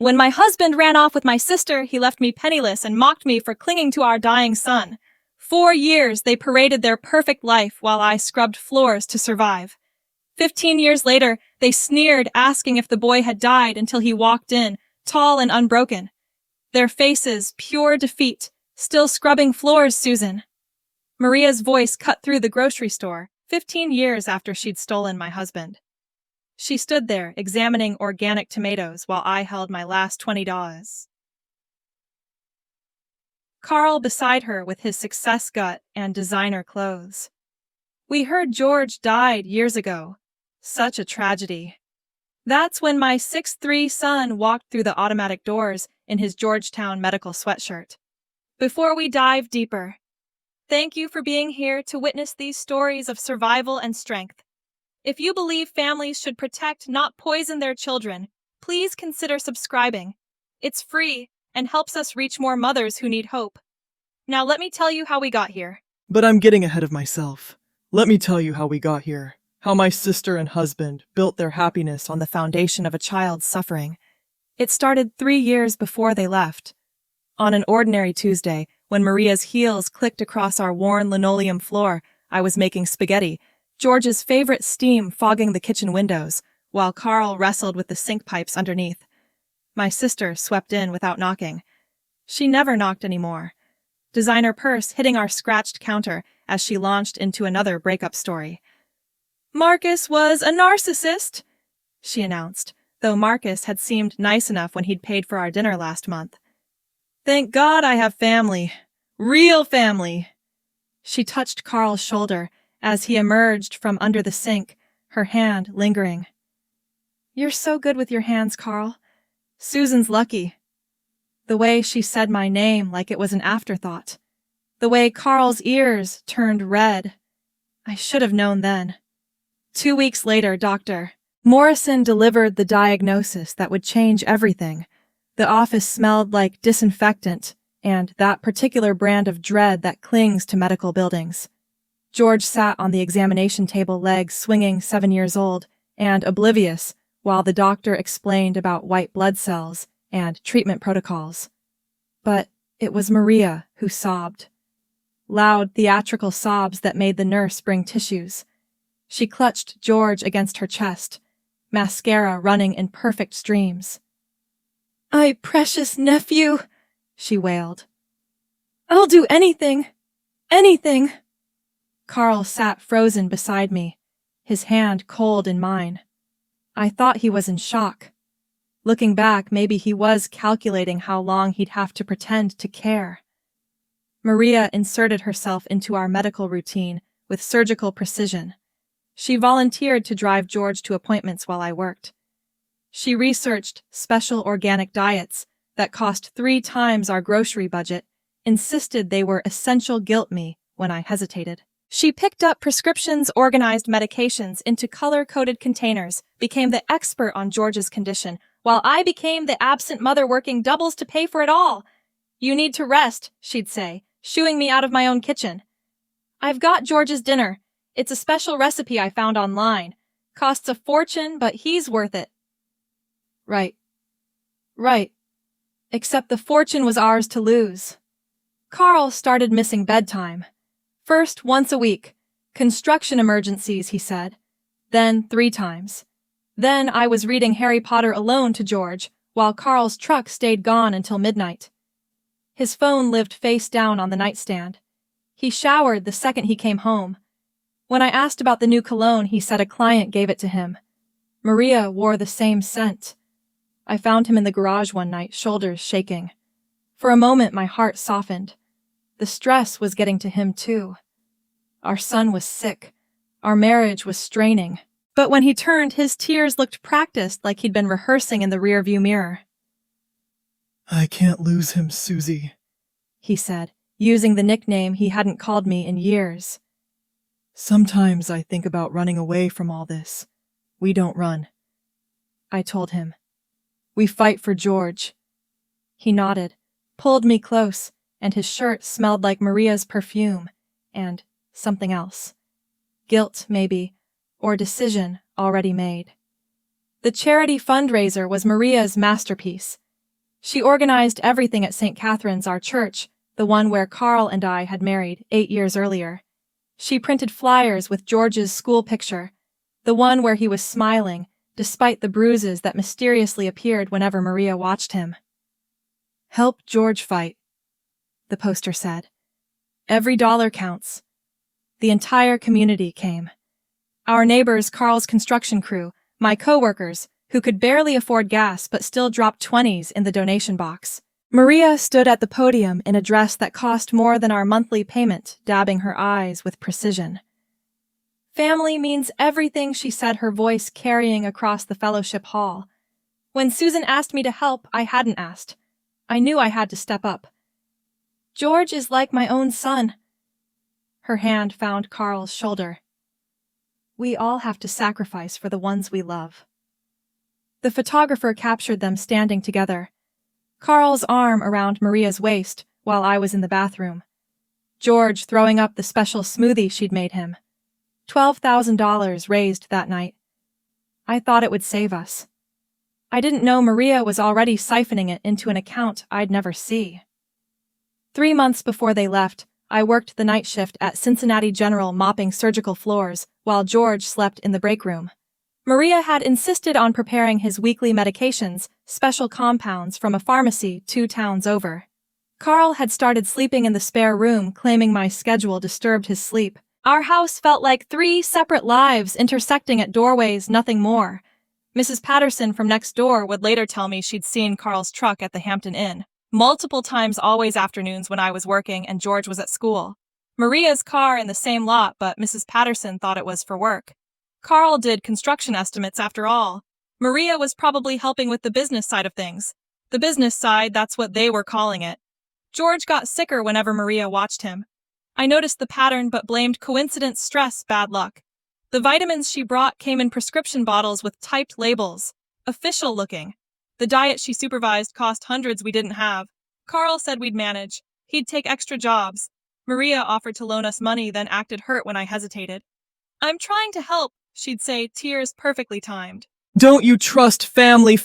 When my husband ran off with my sister, he left me penniless and mocked me for clinging to our dying son. 4 years they paraded their perfect life while I scrubbed floors to survive. 15 years later, they sneered, asking if the boy had died until he walked in, tall and unbroken. Their faces, pure defeat. Still scrubbing floors, Susan. Maria's voice cut through the grocery store, 15 years after she'd stolen my husband. She stood there, examining organic tomatoes while I held my last $20. Carl beside her with his success gut and designer clothes. We heard George died years ago. Such a tragedy. That's when my 6'3" son walked through the automatic doors in his Georgetown medical sweatshirt. Before we dive deeper, thank you for being here to witness these stories of survival and strength. If you believe families should protect, not poison their children, please consider subscribing. It's free and helps us reach more mothers who need hope. Now let me tell you how we got here. But I'm getting ahead of myself. Let me tell you how we got here. How my sister and husband built their happiness On the foundation of a child's suffering. It started 3 years before they left. On an ordinary Tuesday, when Maria's heels clicked across our worn linoleum floor, I was making spaghetti, George's favorite steam fogging the kitchen windows, while Carl wrestled with the sink pipes underneath. My sister swept in without knocking. She never knocked anymore. Designer purse hitting our scratched counter as she launched into another breakup story. Marcus was a narcissist, she announced, though Marcus had seemed nice enough when he'd paid for our dinner last month. Thank God I have family. Real family. She touched Carl's shoulder as he emerged from under the sink, her hand lingering. You're so good with your hands, Carl. Susan's lucky. The way she said my name like it was an afterthought. The way Carl's ears turned red. I should have known then. 2 weeks later, Dr. Morrison delivered the diagnosis that would change everything. The office smelled like disinfectant and that particular brand of dread that clings to medical buildings. George sat on the examination table, legs swinging, 7 years old, and oblivious, while the doctor explained about white blood cells and treatment protocols. But it was Maria who sobbed. Loud, theatrical sobs that made the nurse bring tissues. She clutched George against her chest, mascara running in perfect streams. "My precious nephew," she wailed. "I'll do anything, anything." Carl sat frozen beside me, his hand cold in mine. I thought he was in shock. Looking back, maybe he was calculating how long he'd have to pretend to care. Maria inserted herself into our medical routine with surgical precision. She volunteered to drive George to appointments while I worked. She researched special organic diets that cost 3 times our grocery budget, insisted they were essential, guilt me when I hesitated. She picked up prescriptions, organized medications into color-coded containers, became the expert on George's condition, while I became the absent mother working doubles to pay for it all. "You need to rest," she'd say, shooing me out of my own kitchen. "I've got George's dinner. It's a special recipe I found online. Costs a fortune, but he's worth it." Right. Except the fortune was ours to lose. Carl started missing bedtime. First, once a week. Construction emergencies, he said. Then 3 times. Then I was reading Harry Potter alone to George, while Carl's truck stayed gone until midnight. His phone lived face down on the nightstand. He showered the second he came home. When I asked about the new cologne, he said a client gave it to him. Maria wore the same scent. I found him in the garage one night, shoulders shaking. For a moment, my heart softened. The stress was getting to him, too. Our son was sick. Our marriage was straining. But when he turned, his tears looked practiced, like he'd been rehearsing in the rearview mirror. I can't lose him, Susie, he said, using the nickname he hadn't called me in years. Sometimes I think about running away from all this. We don't run, I told him. We fight for George. He nodded, pulled me close, and his shirt smelled like Maria's perfume, and something else. Guilt, maybe, or decision already made. The charity fundraiser was Maria's masterpiece. She organized everything at St. Catherine's, our church, the one where Carl and I had married 8 years earlier. She printed flyers with George's school picture, the one where he was smiling, despite the bruises that mysteriously appeared whenever Maria watched him. "Help George fight," the poster said. "Every dollar counts." The entire community came. Our neighbors, Carl's construction crew, my co-workers, who could barely afford gas but still dropped 20s in the donation box. Maria stood at the podium in a dress that cost more than our monthly payment, dabbing her eyes with precision. "Family means everything," she said, her voice carrying across the fellowship hall. "When Susan asked me to help, I hadn't asked. I knew I had to step up. George is like my own son." Her hand found Carl's shoulder. "We all have to sacrifice for the ones we love." The photographer captured them standing together, Carl's arm around Maria's waist while I was in the bathroom. George throwing up the special smoothie she'd made him. $12,000 raised that night. I thought it would save us. I didn't know Maria was already siphoning it into an account I'd never see. 3 months before they left, I worked the night shift at Cincinnati General mopping surgical floors while George slept in the break room. Maria had insisted on preparing his weekly medications, special compounds from a pharmacy 2 towns over. Carl had started sleeping in the spare room, claiming my schedule disturbed his sleep. Our house felt like 3 separate lives intersecting at doorways, nothing more. Mrs. Patterson from next door would later tell me she'd seen Carl's truck at the Hampton Inn multiple times, always afternoons when I was working and George was at school. Maria's car in the same lot, but Mrs. Patterson thought it was for work. Carl did construction estimates after all. Maria was probably helping with the business side of things. The business side, that's what they were calling it. George got sicker whenever Maria watched him. I noticed the pattern but blamed coincidence, stress, bad luck. The vitamins she brought came in prescription bottles with typed labels, official looking. The diet she supervised cost hundreds we didn't have. Carl said we'd manage. He'd take extra jobs. Maria offered to loan us money, then acted hurt when I hesitated. "I'm trying to help," she'd say, tears perfectly timed. "Don't you trust family?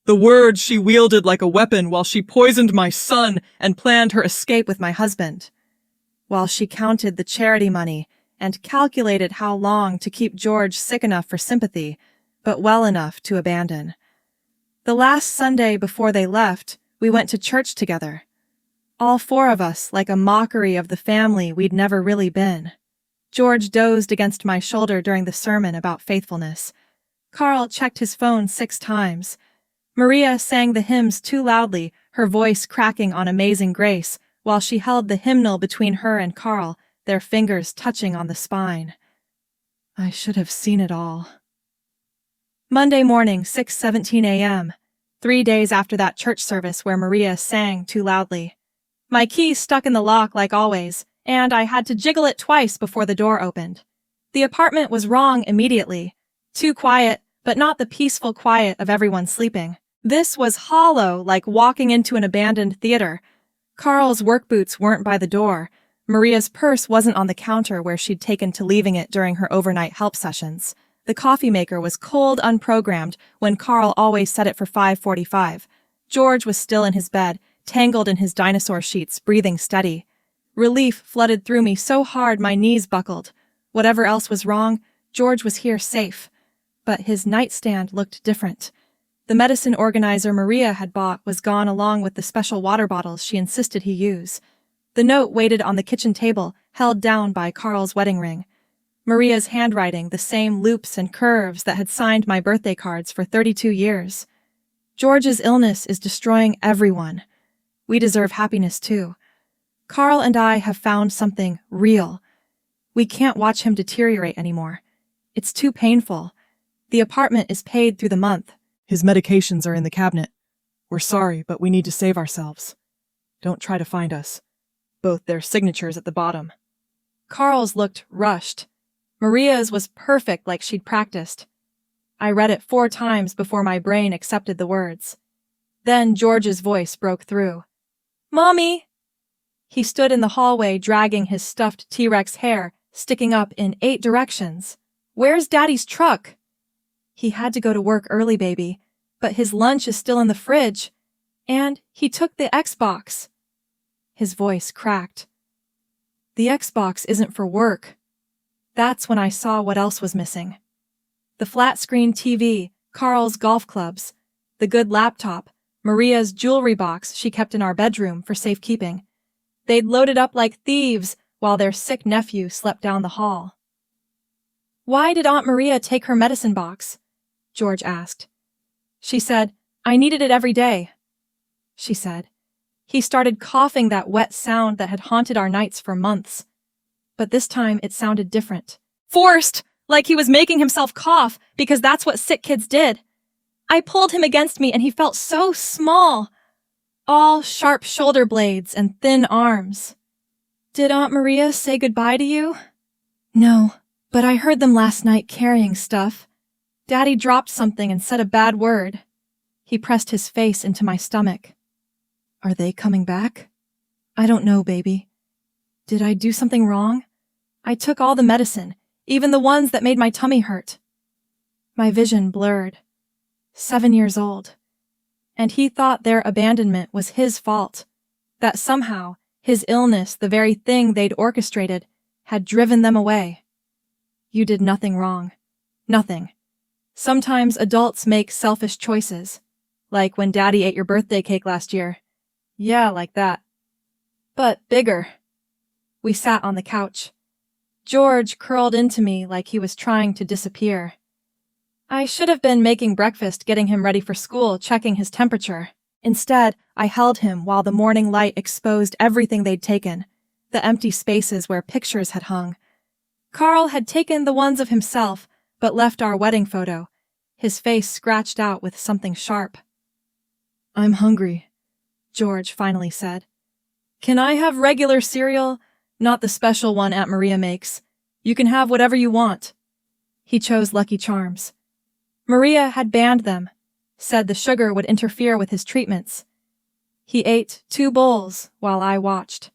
The word she wielded like a weapon while she poisoned my son and planned her escape With my husband, while she counted the charity money and calculated how long to keep George sick enough for sympathy, but well enough to abandon. The last Sunday before they left, we went to church together. All 4 of us, like a mockery of the family we'd never really been. George dozed against my shoulder during the sermon about faithfulness. Carl checked his phone 6 times. Maria sang the hymns too loudly, her voice cracking on Amazing Grace, while she held the hymnal between her and Carl, their fingers touching on the spine. I should have seen it all. Monday morning, 6:17 a.m., 3 days after that church service where Maria sang too loudly. My key stuck in the lock like always, and I had to jiggle it twice before the door opened. The apartment was wrong immediately. Too quiet, but not the peaceful quiet of everyone sleeping. This was hollow, like walking into an abandoned theater. Carl's work boots weren't by the door. Maria's purse wasn't on the counter where she'd taken to leaving it during her overnight help sessions. The coffee maker was cold, unprogrammed, when Carl always set it for 5:45. George was still in his bed, tangled in his dinosaur sheets, breathing steady. Relief flooded through me so hard my knees buckled. Whatever else was wrong, George was here safe. But his nightstand looked different. The medicine organizer Maria had bought was gone along with the special water bottles she insisted he use. The note waited on the kitchen table, held down by Carl's wedding ring. Maria's handwriting, the same loops and curves that had signed my birthday cards for 32 years. George's illness is destroying everyone. We deserve happiness too. Carl and I have found something real. We can't watch him deteriorate anymore. It's too painful. The apartment is paid through the month. His medications are in the cabinet. We're sorry, but we need to save ourselves. Don't try to find us. Both their signatures at the bottom." Carl's looked rushed. Maria's was perfect, like she'd practiced. I read it 4 times before my brain accepted the words. Then George's voice broke through. "Mommy!" He stood in the hallway, dragging his stuffed T-Rex hair, sticking up in 8 directions. "Where's Daddy's truck?" "He had to go to work early, baby, but his lunch is still in the fridge." And he took the Xbox. His voice cracked. The Xbox isn't for work. That's when I saw what else was missing. The flat-screen TV, Carl's golf clubs, the good laptop, Maria's jewelry box she kept in our bedroom for safekeeping. They'd loaded up like thieves while their sick nephew slept down the hall. "Why did Aunt Maria take her medicine box?" George asked. She said, "I needed it every day," she said. He started coughing that wet sound that had haunted our nights for months. But this time it sounded different. Forced, like he was making himself cough because that's what sick kids did. I pulled him against me and he felt so small. All sharp shoulder blades and thin arms. "Did Aunt Maria say goodbye to you?" "No, but I heard them last night carrying stuff. Daddy dropped something and said a bad word." He pressed his face into my stomach. "Are they coming back?" "I don't know, baby. Did I do something wrong? I took all the medicine, even the ones that made my tummy hurt." My vision blurred. 7 years old. And he thought their abandonment was his fault, that somehow his illness, the very thing they'd orchestrated, had driven them away. You did nothing wrong. Nothing. Sometimes adults make selfish choices, like when Daddy ate your birthday cake last year. Yeah, like that. But bigger. We sat on the couch. George curled into me like he was trying to disappear. I should have been making breakfast, getting him ready for school, checking his temperature. Instead, I held him while the morning light exposed everything they'd taken, the empty spaces where pictures had hung. Carl had taken the ones of himself, but left our wedding photo, his face scratched out with something sharp. "I'm hungry," George finally said. "Can I have regular cereal? Not the special one Aunt Maria makes. You can have whatever you want." He chose Lucky Charms. Maria had banned them, said the sugar would interfere with his treatments. He ate 2 bowls while I watched,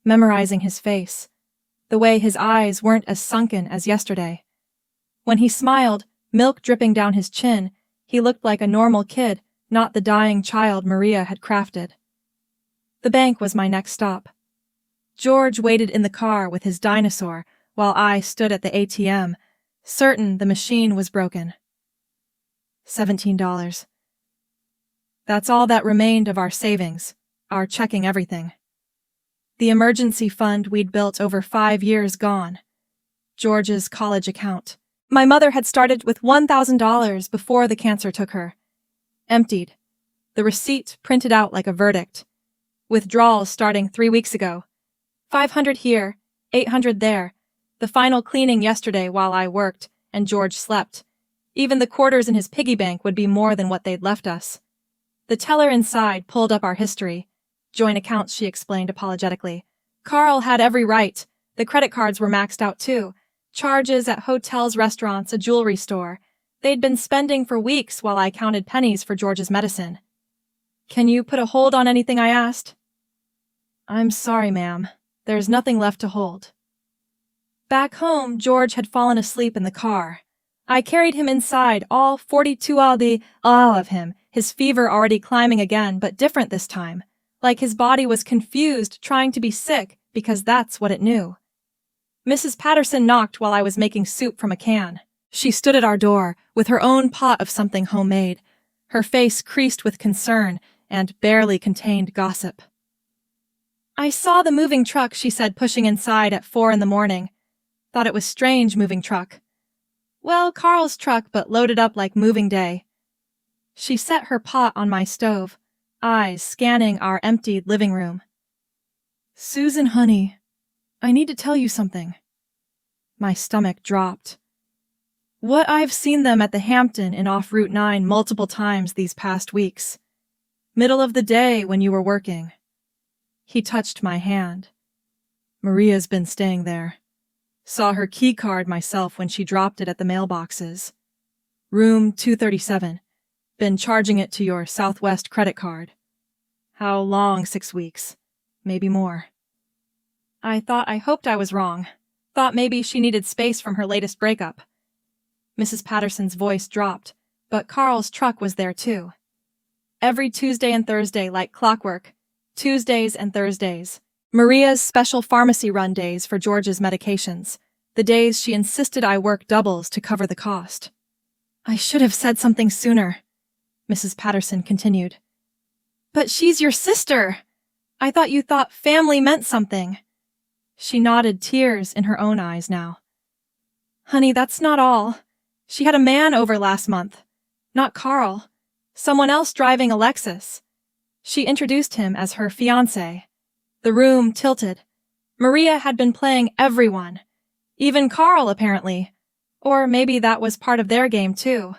memorizing his face, the way his eyes weren't as sunken as yesterday. When he smiled, milk dripping down his chin, he looked like a normal kid, not the dying child Maria had crafted. The bank was my next stop. George waited in the car with his dinosaur while I stood at the ATM, certain the machine was broken. $17. That's all that remained of our savings, our checking everything. The emergency fund we'd built over 5 years gone. George's college account. My mother had started with $1,000 before the cancer took her. Emptied. The receipt printed out like a verdict. Withdrawals starting 3 weeks ago. 500 here, 800 there. The final cleaning yesterday while I worked and George slept. Even the quarters in his piggy bank would be more than what they'd left us. The teller inside pulled up our history. Joint accounts, she explained apologetically. Carl had every right. The credit cards were maxed out too. Charges at hotels, restaurants, a jewelry store. They'd been spending for weeks while I counted pennies for George's medicine. "Can you put a hold on anything?" I asked. "I'm sorry, ma'am. There's nothing left to hold." Back home, George had fallen asleep in the car. I carried him inside, all 42 of him, his fever already climbing again, but different this time, like his body was confused, trying to be sick because that's what it knew. Mrs. Patterson knocked while I was making soup from a can. She stood at our door with her own pot of something homemade, her face creased with concern and barely contained gossip. "I saw the moving truck," she said, pushing inside at 4 a.m. Thought it was strange, moving truck. Well, Carl's truck, but loaded up like moving day. She set her pot on my stove, eyes scanning our emptied living room. "Susan, honey, I need to tell you something." My stomach dropped. What I've seen them at the Hampton and off Route 9 multiple times these past weeks. Middle of the day when you were working. He touched my hand. "Maria's been staying there. Saw her key card myself when she dropped it at the mailboxes. Room 237. Been charging it to your Southwest credit card. How long? 6 weeks. Maybe more." I hoped I was wrong. Thought maybe she needed space from her latest breakup. Mrs. Patterson's voice dropped, but Carl's truck was there too. Every Tuesday and Thursday, like clockwork. Tuesdays and Thursdays. Maria's special pharmacy run days for George's medications. The days she insisted I work doubles to cover the cost. I should have said something sooner, Mrs. Patterson continued. But she's your sister. I thought you thought family meant something. She nodded, tears in her own eyes now. Honey, that's not all. She had a man over last month. Not Carl. Someone else driving a Lexus. She introduced him as her fiancé. The room tilted. Maria had been playing everyone. Even Carl, apparently. Or maybe that was part of their game, too.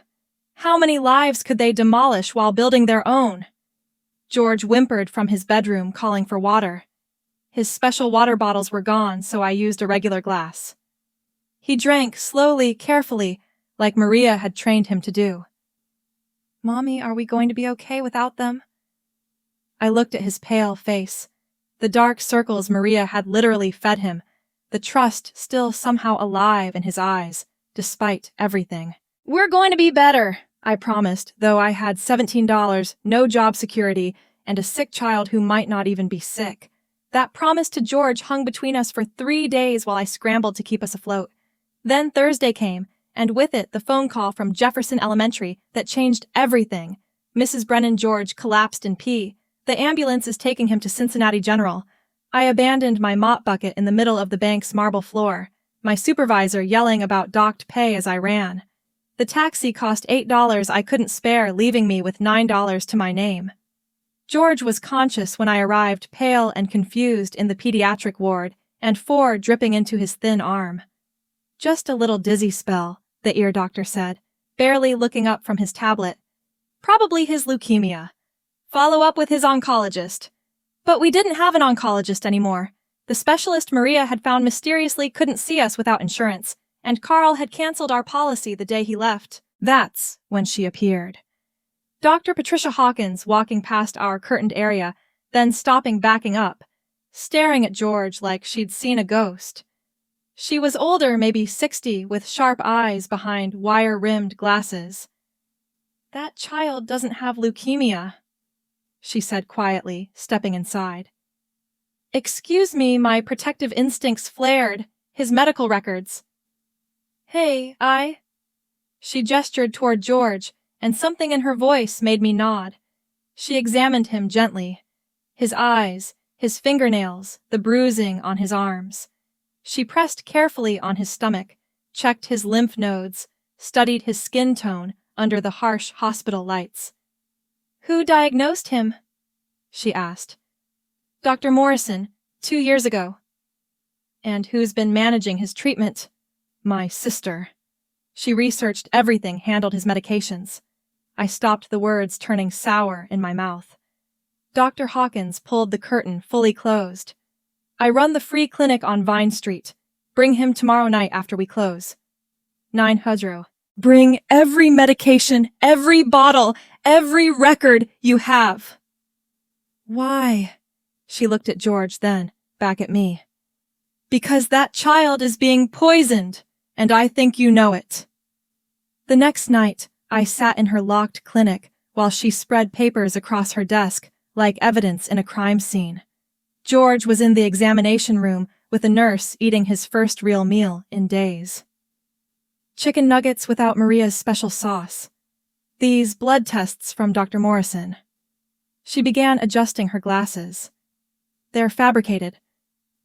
How many lives could they demolish while building their own? George whimpered from his bedroom, calling for water. His special water bottles were gone, so I used a regular glass. He drank slowly, carefully, like Maria had trained him to do. Mommy, are we going to be okay without them? I looked at his pale face. The dark circles Maria had literally fed him, the trust still somehow alive in his eyes, despite everything. We're going to be better, I promised, though I had $17, no job security, and a sick child who might not even be sick. That promise to George hung between us for 3 days while I scrambled to keep us afloat. Then Thursday came, and with it the phone call from Jefferson Elementary that changed everything. Mrs. Brennan George collapsed in pee. The ambulance is taking him to Cincinnati General. I abandoned my mop bucket in the middle of the bank's marble floor, my supervisor yelling about docked pay as I ran. The taxi cost $8 I couldn't spare, leaving me with $9 to my name. George was conscious when I arrived, pale and confused, in the pediatric ward, and 4 dripping into his thin arm. Just a little dizzy spell, the ear doctor said, barely looking up from his tablet. Probably his leukemia. Follow up with his oncologist. But we didn't have an oncologist anymore. The specialist Maria had found mysteriously couldn't see us without insurance, and Carl had canceled our policy the day he left. That's when she appeared. Dr. Patricia Hawkins walking past our curtained area, then stopping, backing up, staring at George like she'd seen a ghost. She was older, maybe 60, with sharp eyes behind wire-rimmed glasses. That child doesn't have leukemia, she said quietly, stepping inside. Excuse me, my protective instincts flared. His medical records. Hey, She gestured toward George, and something in her voice made me nod. She examined him gently. His eyes, his fingernails, the bruising on his arms. She pressed carefully on his stomach, checked his lymph nodes, studied his skin tone under the harsh hospital lights. Who diagnosed him? She asked. Dr. Morrison, 2 years ago. And who's been managing his treatment? My sister. She researched everything, handled his medications. I stopped the words turning sour in my mouth. Dr. Hawkins pulled the curtain fully closed. I run the free clinic on Vine Street. Bring him tomorrow night after we close. 900. Bring every medication, every bottle, every record you have. Why? She looked at George, then back at me. Because that child is being poisoned, and I think you know it. The next night, I sat in her locked clinic while she spread papers across her desk like evidence in a crime scene. George was in the examination room with a nurse eating his first real meal in days. Chicken nuggets without Maria's special sauce. These blood tests from Dr. Morrison. She began adjusting her glasses. They're fabricated.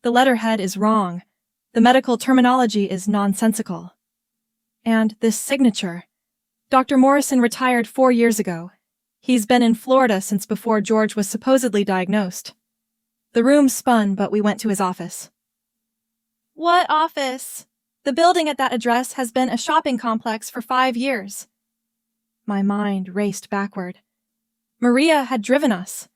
The letterhead is wrong. The medical terminology is nonsensical. And this signature. Dr. Morrison retired 4 years ago. He's been in Florida since before George was supposedly diagnosed. The room spun, but we went to his office. What office? The building at that address has been a shopping complex for 5 years. My mind raced backward. Maria had driven us.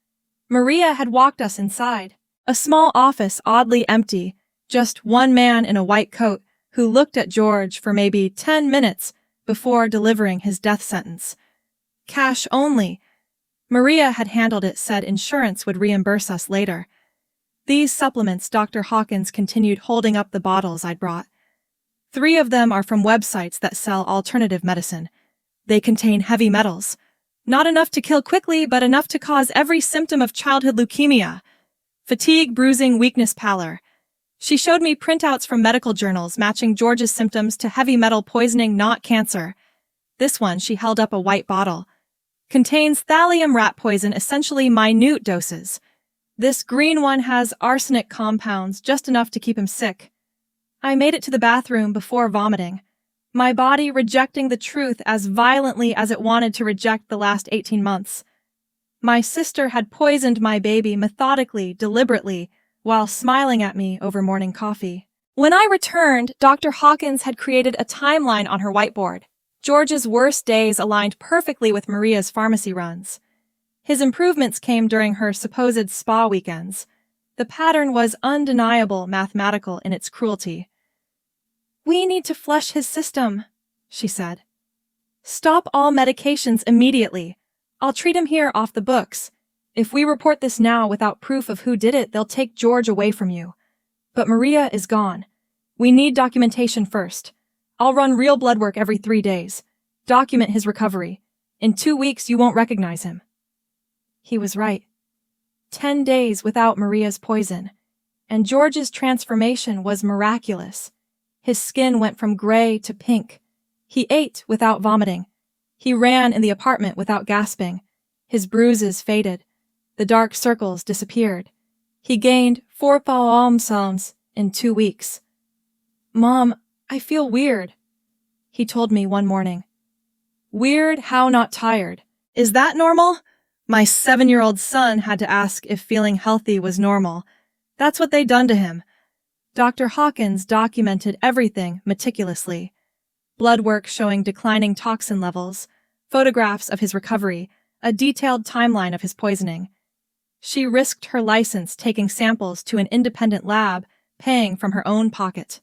Maria had walked us inside. A small office, oddly empty, just one man in a white coat who looked at George for maybe 10 minutes before delivering his death sentence. Cash only. Maria had handled it, said insurance would reimburse us later. These supplements, Dr. Hawkins continued, holding up the bottles I'd brought. 3 of them are from websites that sell alternative medicine. They contain heavy metals. Not enough to kill quickly, but enough to cause every symptom of childhood leukemia. Fatigue, bruising, weakness, pallor. She showed me printouts from medical journals matching George's symptoms to heavy metal poisoning, not cancer. This one, she held up a white bottle. Contains thallium rat poison, essentially minute doses. This green one has arsenic compounds, just enough to keep him sick. I made it to the bathroom before vomiting, my body rejecting the truth as violently as it wanted to reject the last 18 months. My sister had poisoned my baby methodically, deliberately, while smiling at me over morning coffee. When I returned, Dr. Hawkins had created a timeline on her whiteboard. George's worst days aligned perfectly with Maria's pharmacy runs. His improvements came during her supposed spa weekends. The pattern was undeniable, mathematical in its cruelty. "We need to flush his system," she said. "Stop all medications immediately. I'll treat him here off the books. If we report this now without proof of who did it, they'll take George away from you. But Maria is gone. We need documentation first. I'll run real blood work every 3 days. Document his recovery. In 2 weeks, you won't recognize him." He was right. 10 days without Maria's poison, and George's transformation was miraculous. His skin went from gray to pink. He ate without vomiting. He ran in the apartment without gasping. His bruises faded. The dark circles disappeared. He gained 4 pounds in 2 weeks. "Mom, I feel weird," he told me one morning. Weird, how not tired? Is that normal? My 7-year-old son had to ask if feeling healthy was normal. That's what they'd done to him. Dr. Hawkins documented everything meticulously. Blood work showing declining toxin levels, photographs of his recovery, a detailed timeline of his poisoning. She risked her license taking samples to an independent lab, paying from her own pocket.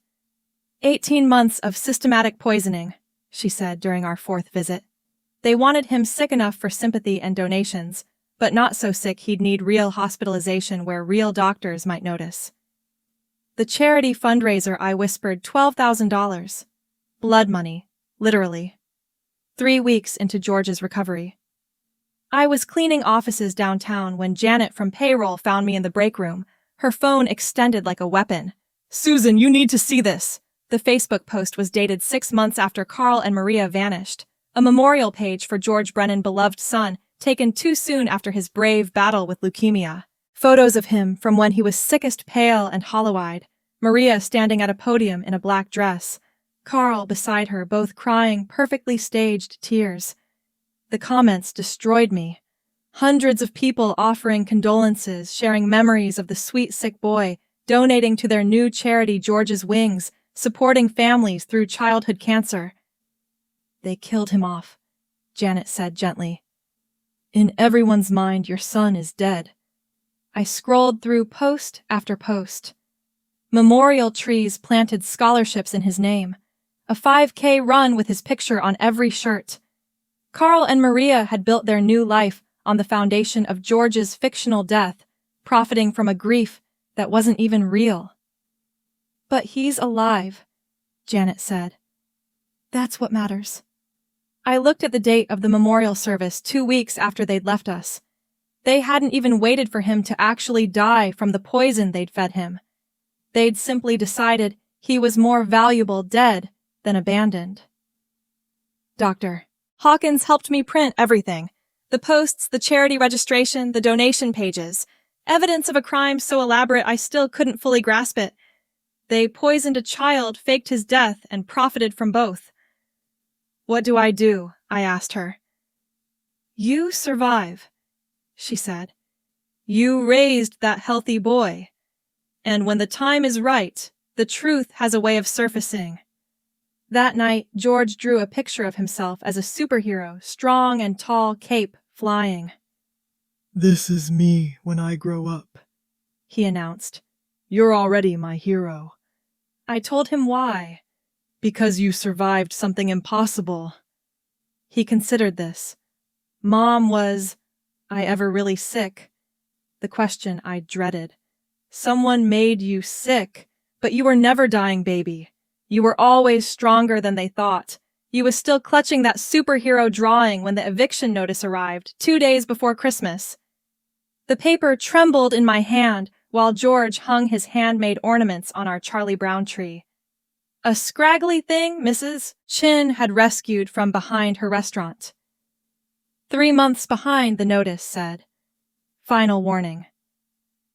18 months of systematic poisoning, she said during our 4th visit. They wanted him sick enough for sympathy and donations, but not so sick he'd need real hospitalization where real doctors might notice. The charity fundraiser, I whispered, $12,000. Blood money, literally. 3 weeks into George's recovery. I was cleaning offices downtown when Janet from payroll found me in the break room, her phone extended like a weapon. "Susan, you need to see this." The Facebook post was dated 6 months after Carl and Maria vanished. A memorial page for George Brennan's beloved son, taken too soon after his brave battle with leukemia. Photos of him from when he was sickest, pale and hollow-eyed. Maria standing at a podium in a black dress. Carl beside her, both crying perfectly staged tears. The comments destroyed me. Hundreds of people offering condolences, sharing memories of the sweet sick boy, donating to their new charity George's Wings, supporting families through childhood cancer. "They killed him off," Janet said gently. "In everyone's mind, your son is dead." I scrolled through post after post. Memorial trees planted, scholarships in his name. A 5K run with his picture on every shirt. Carl and Maria had built their new life on the foundation of George's fictional death, profiting from a grief that wasn't even real. "But he's alive," Janet said. "That's what matters." I looked at the date of the memorial service 2 weeks after they'd left us. They hadn't even waited for him to actually die from the poison they'd fed him. They'd simply decided he was more valuable dead than abandoned. Dr. Hawkins helped me print everything. The posts, the charity registration, the donation pages. Evidence of a crime so elaborate I still couldn't fully grasp it. They poisoned a child, faked his death, and profited from both. "What do I do?" I asked her. "You survive," she said. "You raised that healthy boy. And when the time is right, the truth has a way of surfacing." That night, George drew a picture of himself as a superhero, strong and tall, cape flying. "This is me when I grow up," he announced. "You're already my hero." I told him why. "Because you survived something impossible." He considered this. Mom, was I ever really sick? The question I dreaded. Someone made you sick, but you were never dying, baby. You were always stronger than they thought. You was still clutching that superhero drawing when the eviction notice arrived, 2 days before Christmas. The paper trembled in my hand while George hung his handmade ornaments on our Charlie Brown tree. A scraggly thing Mrs. Chin had rescued from behind her restaurant. 3 months behind, the notice said. Final warning.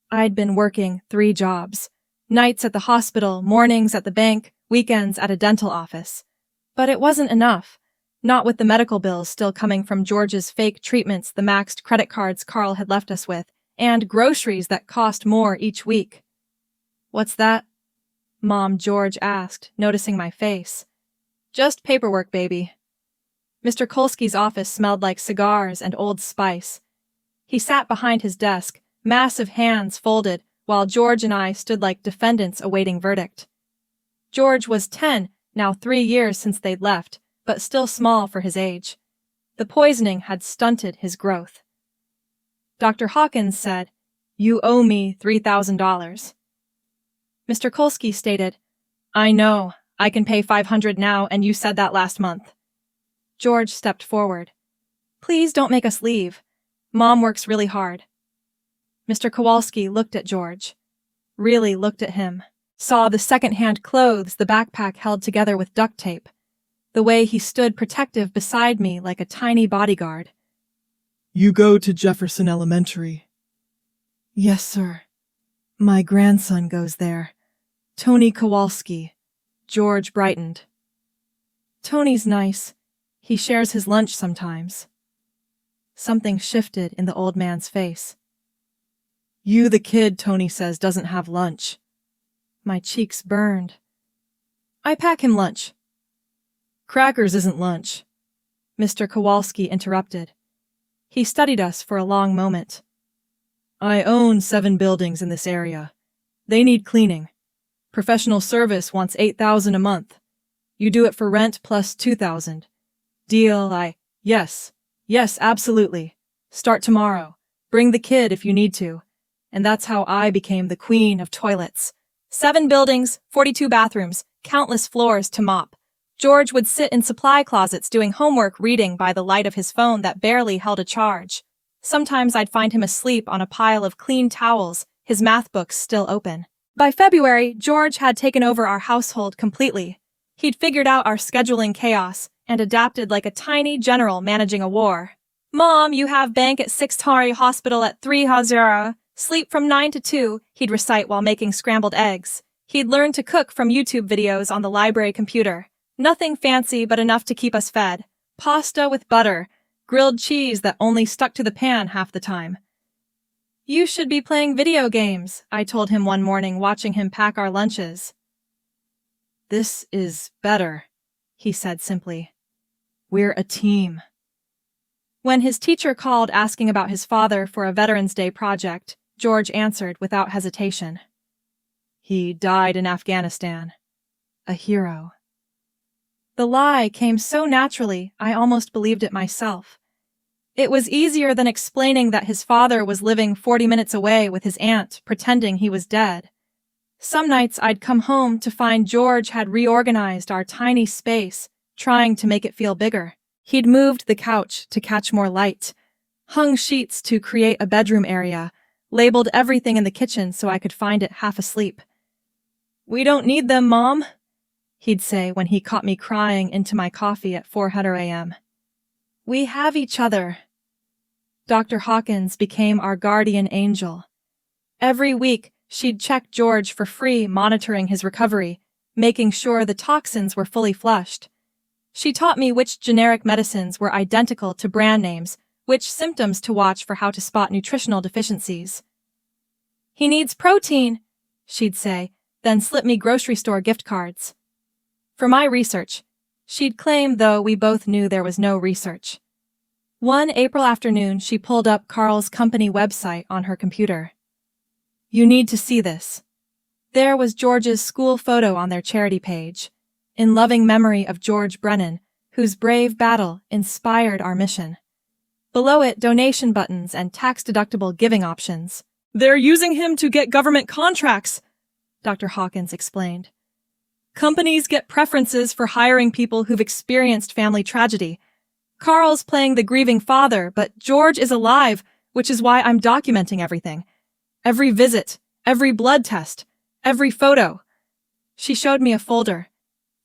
I'd been working 3 jobs. Nights at the hospital, mornings at the bank, weekends at a dental office. But it wasn't enough. Not with the medical bills still coming from George's fake treatments, the maxed credit cards Carl had left us with, and groceries that cost more each week. What's that? Mom, George asked, noticing my face. Just paperwork, baby. Mr. Kolsky's office smelled like cigars and Old Spice. He sat behind his desk, massive hands folded, while George and I stood like defendants awaiting verdict. George was 10, now 3 years since they'd left, but still small for his age. The poisoning had stunted his growth. Dr. Hawkins said, "You owe me $3,000. Mr. Kolsky stated, "I know, I can pay $500 now, and you said that last month." George stepped forward. "Please don't make us leave. Mom works really hard." Mr. Kowalski looked at George. Really looked at him. Saw the second-hand clothes the backpack held together with duct tape. The way he stood protective beside me like a tiny bodyguard. You go to Jefferson Elementary. Yes, sir. My grandson goes there. Tony Kowalski. George brightened. Tony's nice. He shares his lunch sometimes. Something shifted in the old man's face. You, the kid Tony says doesn't have lunch. My cheeks burned. I pack him lunch. Crackers isn't lunch. Mr. Kowalski interrupted. He studied us for a long moment. I own 7 buildings in this area. They need cleaning. Professional service wants $8,000 a month. You do it for rent plus $2,000. Deal. Yes, absolutely. Start tomorrow. Bring the kid if you need to. And that's how I became the queen of toilets. 7 buildings, 42 bathrooms, countless floors to mop. George would sit in supply closets doing homework, reading by the light of his phone that barely held a charge. Sometimes I'd find him asleep on a pile of clean towels, his math books still open. By February, George had taken over our household completely. He'd figured out our scheduling chaos and adapted like a tiny general managing a war. "Mom, you have bank at 6 Tari Hospital at 3:00. Sleep from 9 to 2, he'd recite while making scrambled eggs. He'd learned to cook from YouTube videos on the library computer. Nothing fancy, but enough to keep us fed. Pasta with butter, grilled cheese that only stuck to the pan half the time. "You should be playing video games," I told him one morning watching him pack our lunches. "This is better," he said simply. "We're a team." When his teacher called asking about his father for a Veterans Day project, George answered without hesitation. "He died in Afghanistan. A hero." The lie came so naturally, I almost believed it myself. It was easier than explaining that his father was living 40 minutes away with his aunt, pretending he was dead. Some nights I'd come home to find George had reorganized our tiny space, trying to make it feel bigger. He'd moved the couch to catch more light, hung sheets to create a bedroom area, labeled everything in the kitchen so I could find it half asleep. "We don't need them, Mom," he'd say when he caught me crying into my coffee at 4:00 a.m. "We have each other." Dr. Hawkins became our guardian angel. Every week, she'd check George for free, monitoring his recovery, making sure the toxins were fully flushed. She taught me which generic medicines were identical to brand names, which symptoms to watch for how to spot nutritional deficiencies. "He needs protein," she'd say, then slip me grocery store gift cards. For my research, she'd claim, though we both knew there was no research. One April afternoon, she pulled up Carl's company website on her computer. "You need to see this." There was George's school photo on their charity page, in loving memory of George Brennan, whose brave battle inspired our mission. Below it, donation buttons and tax-deductible giving options. "They're using him to get government contracts," Dr. Hawkins explained. Companies get preferences for hiring people who've experienced family tragedy. Carl's playing the grieving father, but George is alive, which is why I'm documenting everything. Every visit, every blood test, every photo. She showed me a folder.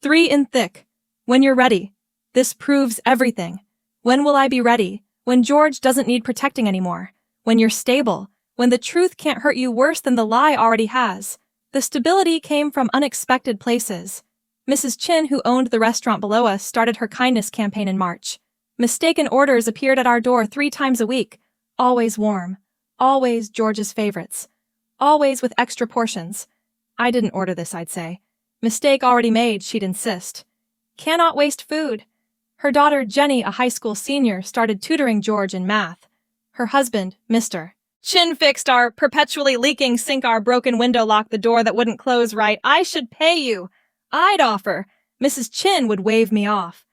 3 in thick. When you're ready. This proves everything. When will I be ready? When George doesn't need protecting anymore. When you're stable. When the truth can't hurt you worse than the lie already has. The stability came from unexpected places. Mrs. Chin, who owned the restaurant below us, started her kindness campaign in March. Mistaken orders appeared at our door 3 times a week. Always warm. Always George's favorites. Always with extra portions. I didn't order this, I'd say. Mistake already made, she'd insist. Cannot waste food. Her daughter, Jenny, a high school senior, started tutoring George in math. Her husband, Mr. Chin, fixed our perpetually leaking sink, our broken window lock, the door that wouldn't close right. I should pay you. I'd offer. Mrs. Chin would wave me off.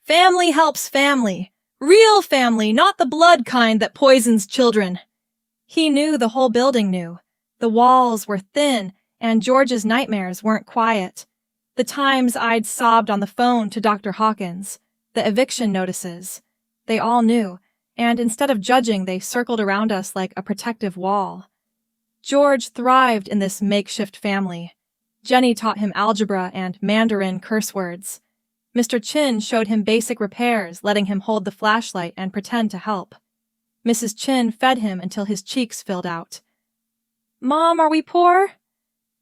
Family helps family. Real family, not the blood kind that poisons children. He knew, the whole building knew. The walls were thin, and George's nightmares weren't quiet. The times I'd sobbed on the phone to Dr. Hawkins, the eviction notices. They all knew, and instead of judging, they circled around us like a protective wall. George thrived in this makeshift family. Jenny taught him algebra and Mandarin curse words. Mr. Chin showed him basic repairs, letting him hold the flashlight and pretend to help. Mrs. Chin fed him until his cheeks filled out. Mom, are we poor?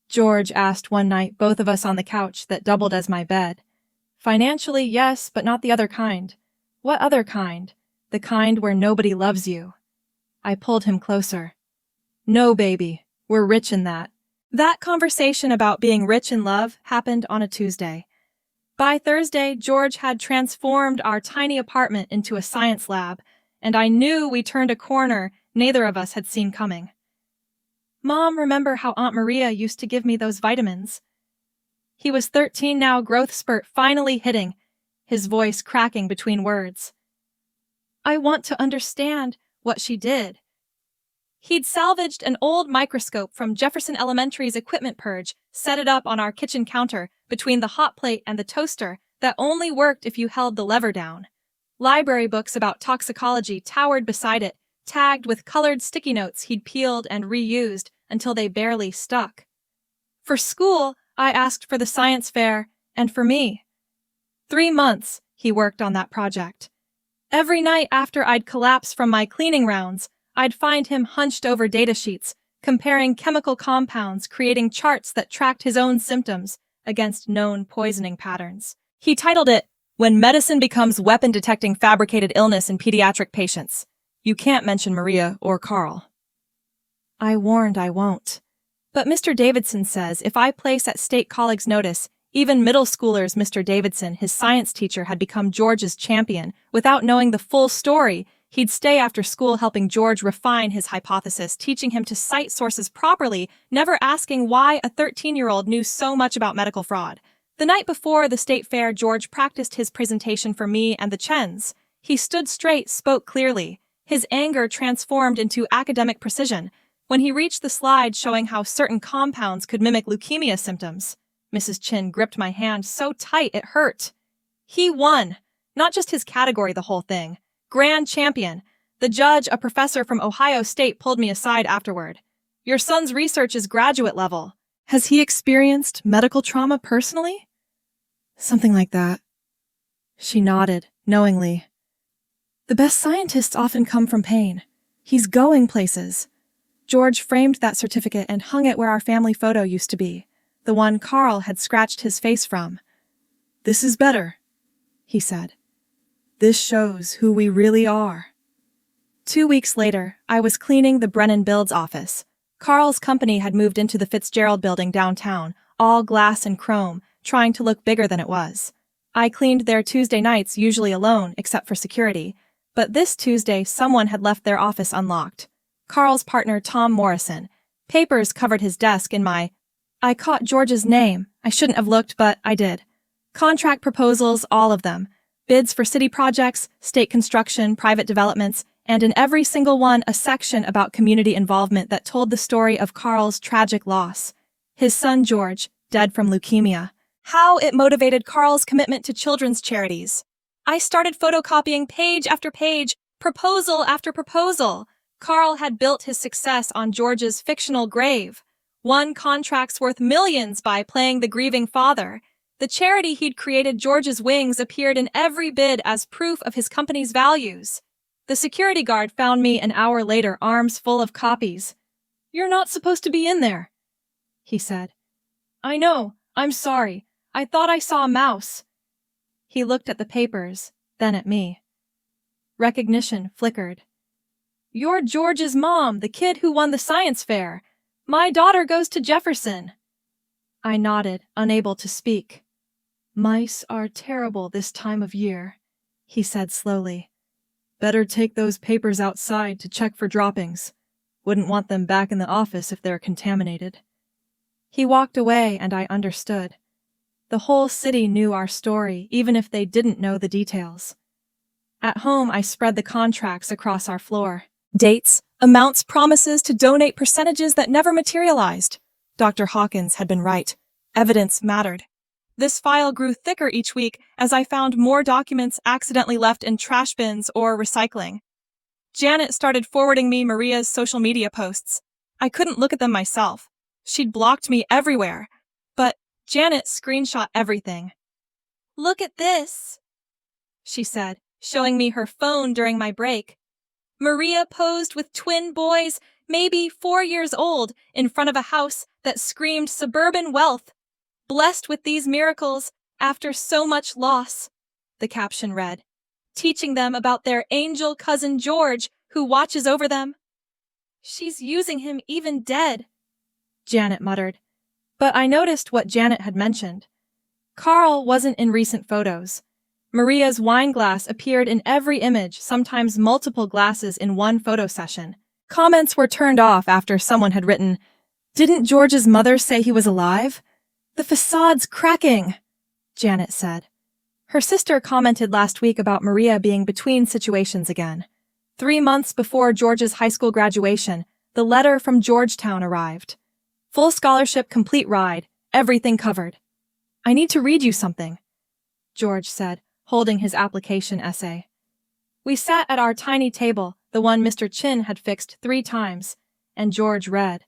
George asked one night, both of us on the couch that doubled as my bed. Financially, yes, but not the other kind. What other kind? The kind where nobody loves you. I pulled him closer. No, baby, we're rich in that. That conversation about being rich in love happened on a Tuesday. By Thursday, George had transformed our tiny apartment into a science lab, and I knew we turned a corner neither of us had seen coming. Mom, remember how Aunt Maria used to give me those vitamins? He was 13 now, growth spurt finally hitting, his voice cracking between words. I want to understand what she did. He'd salvaged an old microscope from Jefferson Elementary's equipment purge, set it up on our kitchen counter between the hot plate and the toaster that only worked if you held the lever down. Library books about toxicology towered beside it, tagged with colored sticky notes he'd peeled and reused until they barely stuck. For school, I asked for the science fair, and for me. 3 months he worked on that project. Every night after I'd collapse from my cleaning rounds, I'd find him hunched over data sheets, comparing chemical compounds, creating charts that tracked his own symptoms against known poisoning patterns. He titled it, When Medicine Becomes Weapon Detecting Fabricated Illness in Pediatric Patients. You can't mention Maria or Carl. I warned I won't. But Mr. Davidson says if I place at state colleagues' notice, even middle schoolers, Mr. Davidson, his science teacher, had become George's champion. Without knowing the full story, he'd stay after school helping George refine his hypothesis, teaching him to cite sources properly, never asking why a 13-year-old knew so much about medical fraud. The night before the state fair, George practiced his presentation for me and the Chens. He stood straight, spoke clearly. His anger transformed into academic precision. When he reached the slide showing how certain compounds could mimic leukemia symptoms, Mrs. Chin gripped my hand so tight it hurt. He won. Not just his category, the whole thing. Grand champion. The judge, a professor from Ohio State, pulled me aside afterward. Your son's research is graduate level. Has he experienced medical trauma personally? Something like that. She nodded, knowingly. The best scientists often come from pain. He's going places. George framed that certificate and hung it where our family photo used to be, the one Carl had scratched his face from. This is better, he said. This shows who we really are. 2 weeks later, I was cleaning the Brennan Builds office. Carl's company had moved into the Fitzgerald building downtown, all glass and chrome, trying to look bigger than it was. I cleaned there Tuesday nights, usually alone, except for security. But this Tuesday, someone had left their office unlocked. Carl's partner, Tom Morrison. Papers covered his desk in my... I caught George's name. I shouldn't have looked, but I did. Contract proposals, all of them. Bids for city projects, state construction, private developments, and in every single one a section about community involvement that told the story of Carl's tragic loss. His son George, dead from leukemia. how it motivated Carl's commitment to children's charities. I started photocopying page after page, proposal after proposal. Carl had built his success on George's fictional grave. Won contracts worth millions by playing the grieving father. The charity he'd created, George's Wings, appeared in every bid as proof of his company's values. The security guard found me an hour later, arms full of copies. "You're not supposed to be in there," he said. "I know. I'm sorry. I thought I saw a mouse." He looked at the papers, then at me. Recognition flickered. "You're George's mom, the kid who won the science fair. My daughter goes to Jefferson." I nodded, unable to speak. "Mice are terrible this time of year," he said slowly. "Better take those papers outside to check for droppings. Wouldn't want them back in the office if they're contaminated." He walked away, and I understood. The whole city knew our story, even if they didn't know the details. At home, I spread the contracts across our floor. Dates, amounts, promises to donate, percentages that never materialized. Dr. Hawkins had been right. Evidence mattered. This file grew thicker each week as I found more documents accidentally left in trash bins or recycling. Janet started forwarding me Maria's social media posts. I couldn't look at them myself. She'd blocked me everywhere. But Janet screenshot everything. "Look at this," she said, showing me her phone during my break. Maria posed with twin boys, maybe 4 years old, in front of a house that screamed suburban wealth. "Blessed with these miracles after so much loss," the caption read, "teaching them about their angel cousin George, who watches over them." "She's using him even dead," Janet muttered. But I noticed what Janet had mentioned. Carl wasn't in recent photos. Maria's wine glass appeared in every image, sometimes multiple glasses in one photo session. Comments were turned off after someone had written, "Didn't George's mother say he was alive? The facade's cracking," Janet said. Her sister commented last week about Maria being between situations again. 3 months before George's high school graduation, the letter from Georgetown arrived. Full scholarship, complete ride, everything covered. "I need to read you something," George said, holding his application essay. We sat at our tiny table, the one Mr. Chin had fixed 3 times, and George read.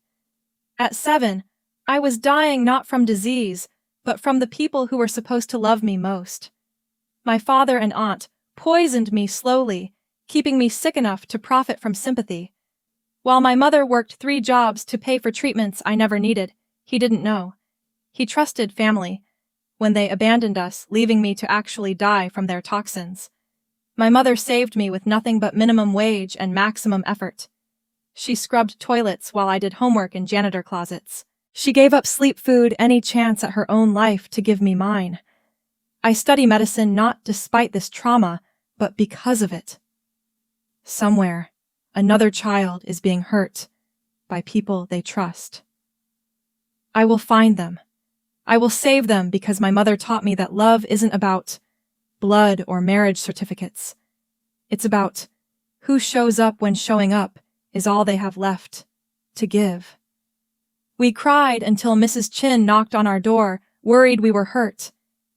"At 7, I was dying not from disease, but from the people who were supposed to love me most. My father and aunt poisoned me slowly, keeping me sick enough to profit from sympathy. While my mother worked 3 jobs to pay for treatments I never needed, he didn't know. He trusted family, when they abandoned us, leaving me to actually die from their toxins. My mother saved me with nothing but minimum wage and maximum effort. She scrubbed toilets while I did homework in janitor closets. She gave up sleep, food, any chance at her own life to give me mine. I study medicine not despite this trauma, but because of it. Somewhere, another child is being hurt by people they trust. I will find them. I will save them because my mother taught me that love isn't about blood or marriage certificates. It's about who shows up when showing up is all they have left to give." We cried until Mrs. Chin knocked on our door, worried we were hurt.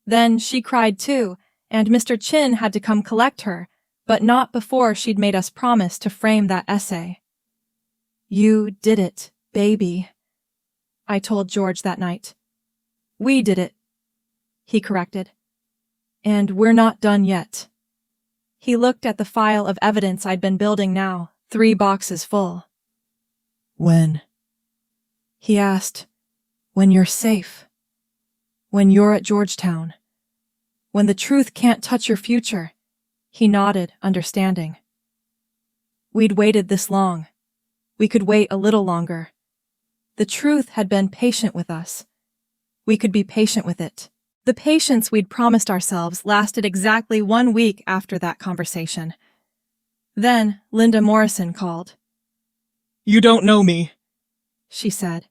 Then she cried too, and Mr. Chin had to come collect her, but not before she'd made us promise to frame that essay. "You did it, baby," I told George that night. "We did it," he corrected. "And we're not done yet." He looked at the file of evidence I'd been building now, 3 boxes full. "When?" he asked. "When you're safe. When you're at Georgetown. When the truth can't touch your future." He nodded, understanding. We'd waited this long. We could wait a little longer. The truth had been patient with us. We could be patient with it. The patience we'd promised ourselves lasted exactly 1 week after that conversation. Then Linda Morrison called. "You don't know me," she said,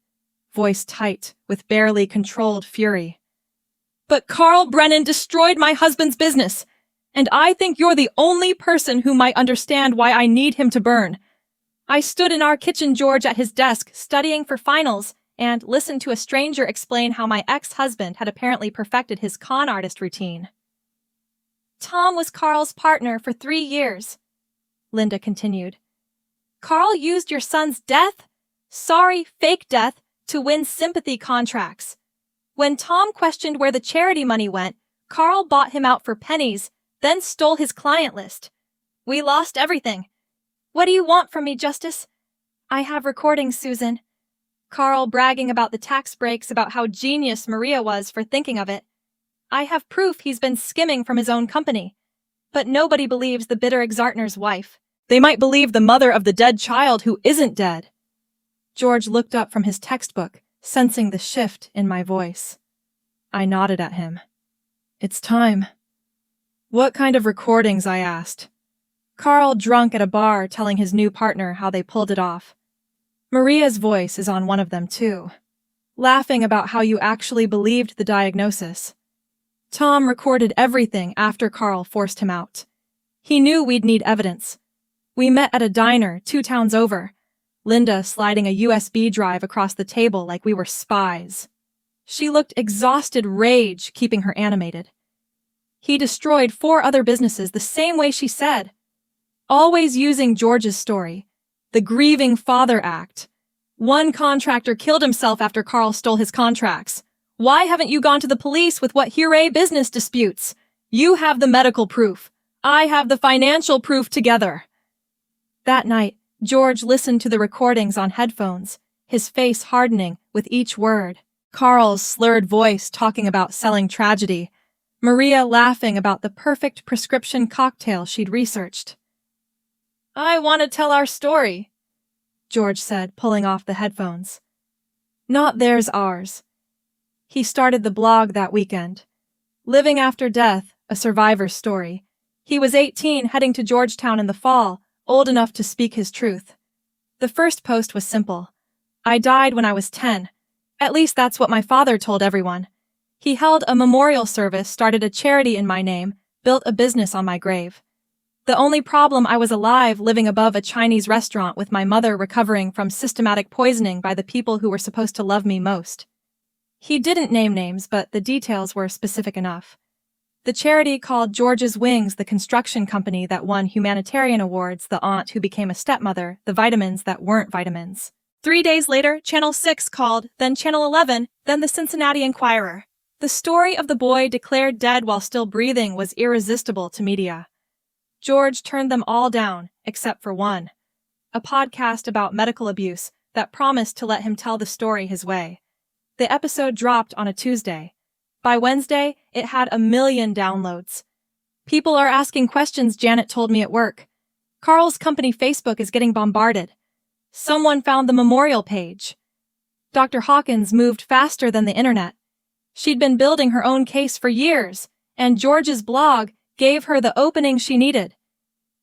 voice tight with barely controlled fury. "But Carl Brennan destroyed my husband's business, and I think you're the only person who might understand why I need him to burn. I stood in our kitchen, George, at his desk, studying for finals, and listened to a stranger explain how my ex-husband had apparently perfected his con artist routine. Tom was Carl's partner for 3 years, Linda continued. Carl used your son's death, fake death, to win sympathy contracts. When Tom questioned where the charity money went, Carl bought him out for pennies, then stole his client list. We lost everything. What do you want from me, Justice? I have recordings, Susan. Carl bragging about the tax breaks, about how genius Maria was for thinking of it. I have proof he's been skimming from his own company. But nobody believes the bitter Exartner's wife. They might believe the mother of the dead child who isn't dead. George looked up from his textbook, sensing the shift in my voice. I nodded at him. It's time. What kind of recordings? I asked. Carl drunk at a bar telling his new partner how they pulled it off. Maria's voice is on one of them too, laughing about how you actually believed the diagnosis. Tom recorded everything after Carl forced him out. He knew we'd need evidence. We met at a diner 2 towns over, Linda sliding a USB drive across the table like we were spies. She looked exhausted, rage keeping her animated. He destroyed 4 other businesses the same way she said. Always using George's story, the grieving father act. One contractor killed himself after Carl stole his contracts. Why haven't you gone to the police with what hooray business disputes? You have the medical proof. I have the financial proof together. That night, George listened to the recordings on headphones, his face hardening with each word. Carl's slurred voice talking about selling tragedy. Maria laughing about the perfect prescription cocktail she'd researched. I want to tell our story, George said, pulling off the headphones. Not theirs, ours. He started the blog that weekend. Living After Death, a survivor's story. He was 18, heading to Georgetown in the fall, old enough to speak his truth. The first post was simple. I died when I was 10. At least that's what my father told everyone. He held a memorial service, started a charity in my name, built a business on my grave. The only problem, I was alive, living above a Chinese restaurant with my mother recovering from systematic poisoning by the people who were supposed to love me most. He didn't name names, but the details were specific enough. The charity called George's Wings, the construction company that won humanitarian awards, the aunt who became a stepmother, the vitamins that weren't vitamins. 3 days later, Channel 6 called, then Channel 11, then the Cincinnati Enquirer. The story of the boy declared dead while still breathing was irresistible to media. George turned them all down, except for one. A podcast about medical abuse that promised to let him tell the story his way. The episode dropped on a Tuesday. By Wednesday, it had 1 million downloads. People are asking questions, Janet told me at work. Carl's company Facebook is getting bombarded. Someone found the memorial page. Dr. Hawkins moved faster than the internet. She'd been building her own case for years, and George's blog gave her the opening she needed.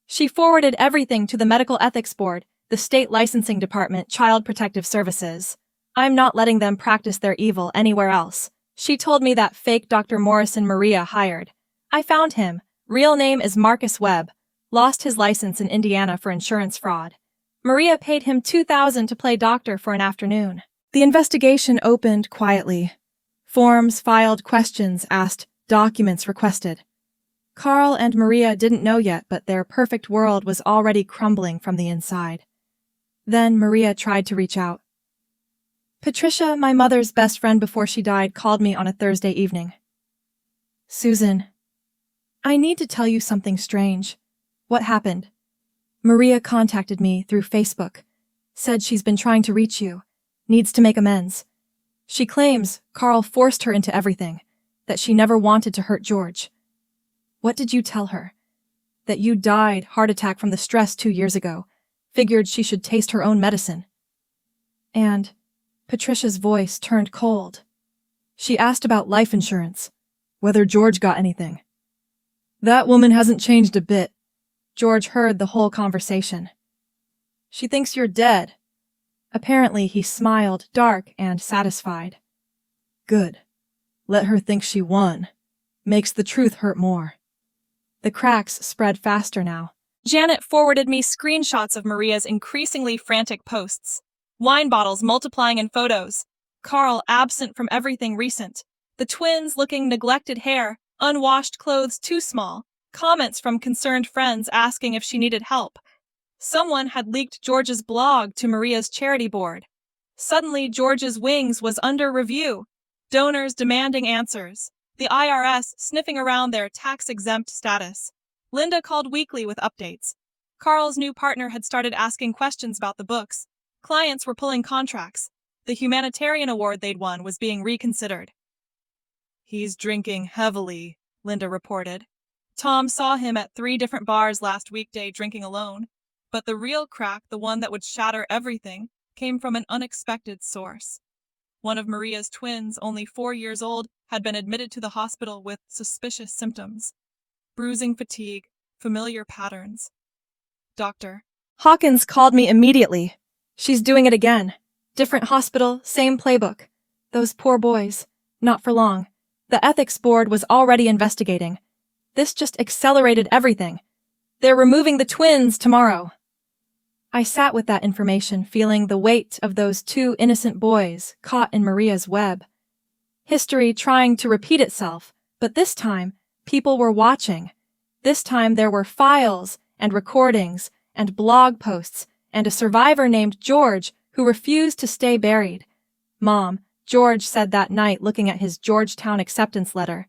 She forwarded everything to the Medical Ethics Board, the State Licensing Department, Child Protective Services. I'm not letting them practice their evil anywhere else. She told me that fake Dr. Morrison Maria hired. I found him. Real name is Marcus Webb. Lost his license in Indiana for insurance fraud. Maria paid him $2,000 to play doctor for an afternoon. The investigation opened quietly. Forms filed, questions asked, documents requested. Carl and Maria didn't know yet, but their perfect world was already crumbling from the inside. Then Maria tried to reach out. Patricia, my mother's best friend before she died, called me on a Thursday evening. Susan, I need to tell you something strange. What happened? Maria contacted me through Facebook. Said she's been trying to reach you. Needs to make amends. She claims Carl forced her into everything. That she never wanted to hurt George. What did you tell her? That you died, heart attack from the stress 2 years ago. Figured she should taste her own medicine. And Patricia's voice turned cold. She asked about life insurance. Whether George got anything. That woman hasn't changed a bit. George heard the whole conversation. She thinks you're dead. Apparently he smiled, dark and satisfied. Good. Let her think she won. Makes the truth hurt more. The cracks spread faster now. Janet forwarded me screenshots of Maria's increasingly frantic posts. Wine bottles multiplying in photos. Carl absent from everything recent. The twins looking neglected hair, unwashed clothes too small, comments from concerned friends asking if she needed help. Someone had leaked George's blog to Maria's charity board. Suddenly, George's Wings was under review. Donors demanding answers. The IRS sniffing around their tax-exempt status. Linda called weekly with updates. Carl's new partner had started asking questions about the books. Clients were pulling contracts. The humanitarian award they'd won was being reconsidered. "He's drinking heavily," Linda reported. Tom saw him at 3 different bars last weekday drinking alone. But the real crack, the one that would shatter everything, came from an unexpected source. One of Maria's twins, only 4 years old, had been admitted to the hospital with suspicious symptoms. Bruising fatigue, familiar patterns. Doctor. Hawkins called me immediately. She's doing it again. Different hospital, same playbook. Those poor boys. Not for long. The ethics board was already investigating. This just accelerated everything. They're removing the twins tomorrow. I sat with that information, feeling the weight of those 2 innocent boys caught in Maria's web. History trying to repeat itself, but this time, people were watching. This time there were files and recordings and blog posts and a survivor named George who refused to stay buried. Mom, George said that night looking at his Georgetown acceptance letter.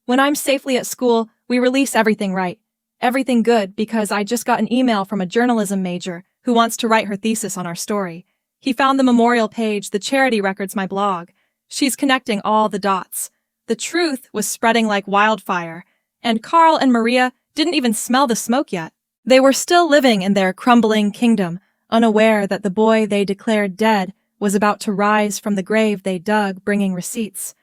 "When I'm safely at school, we release everything right. Everything good, because I just got an email from a journalism major who wants to write her thesis on our story. He found the memorial page, the charity records, my blog. She's connecting all the dots. The truth was spreading like wildfire, and Carl and Maria didn't even smell the smoke yet. They were still living in their crumbling kingdom, unaware that the boy they declared dead was about to rise from the grave they dug, bringing receipts.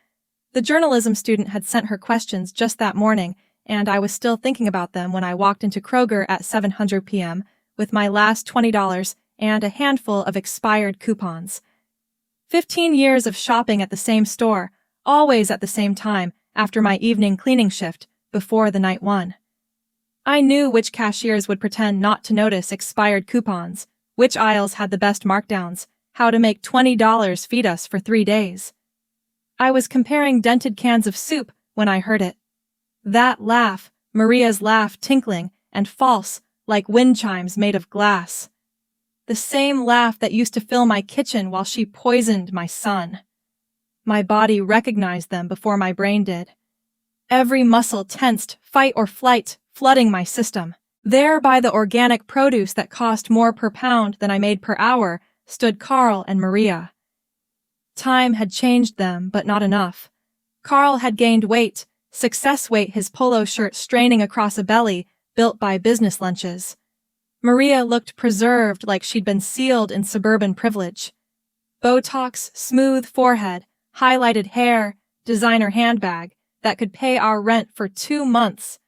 The journalism student had sent her questions just that morning, and I was still thinking about them when I walked into Kroger at 7:00 p.m., with my last $20 and a handful of expired coupons. 15 years of shopping at the same store, always at the same time, after my evening cleaning shift, before the night one. I knew which cashiers would pretend not to notice expired coupons, which aisles had the best markdowns, how to make $20 feed us for 3 days. I was comparing dented cans of soup when I heard it. That laugh, Maria's laugh, tinkling and false, like wind chimes made of glass. The same laugh that used to fill my kitchen while she poisoned my son. My body recognized them before my brain did. Every muscle tensed, fight or flight, flooding my system. There by the organic produce that cost more per pound than I made per hour stood Carl and Maria. Time had changed them, but not enough. Carl had gained weight, success weight, his polo shirt straining across a belly built by business lunches. Maria looked preserved, like she'd been sealed in suburban privilege. Botox, smooth forehead, highlighted hair, designer handbag that could pay our rent for 2 months.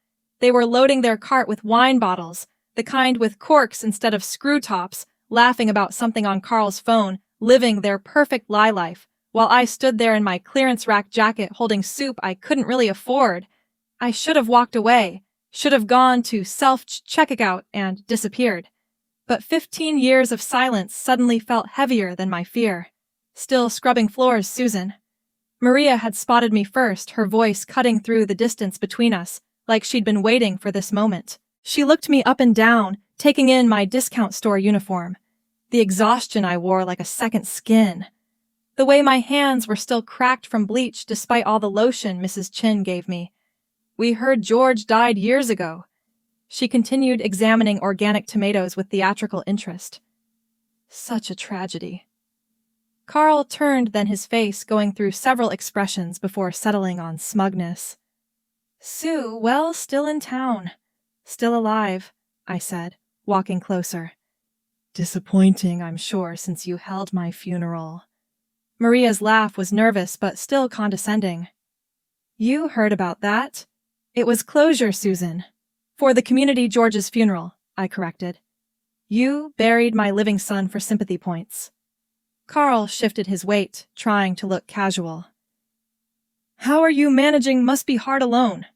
They were loading their cart with wine bottles, the kind with corks instead of screw tops, laughing about something on Carl's phone, living their perfect lie life, while I stood there in my clearance rack jacket holding soup I couldn't really afford. I should have walked away, should have gone to self-checkout and disappeared. But 15 years of silence suddenly felt heavier than my fear. Still scrubbing floors, Susan. Maria had spotted me first, her voice cutting through the distance between us, like she'd been waiting for this moment. She looked me up and down, taking in my discount store uniform. The exhaustion I wore like a second skin. The way my hands were still cracked from bleach despite all the lotion Mrs. Chin gave me. "We heard George died years ago." She continued examining organic tomatoes with theatrical interest. Such a tragedy. Carl turned then, his face going through several expressions before settling on smugness. "Sue, well, still in town. Still alive," I said, walking closer. "Disappointing, I'm sure, since you held my funeral." Maria's laugh was nervous but still condescending. "You heard about that. It was closure, Susan. For the community George's funeral," I corrected. "You buried my living son for sympathy points." Carl shifted his weight, trying to look casual. "How are you managing? Must be hard alone."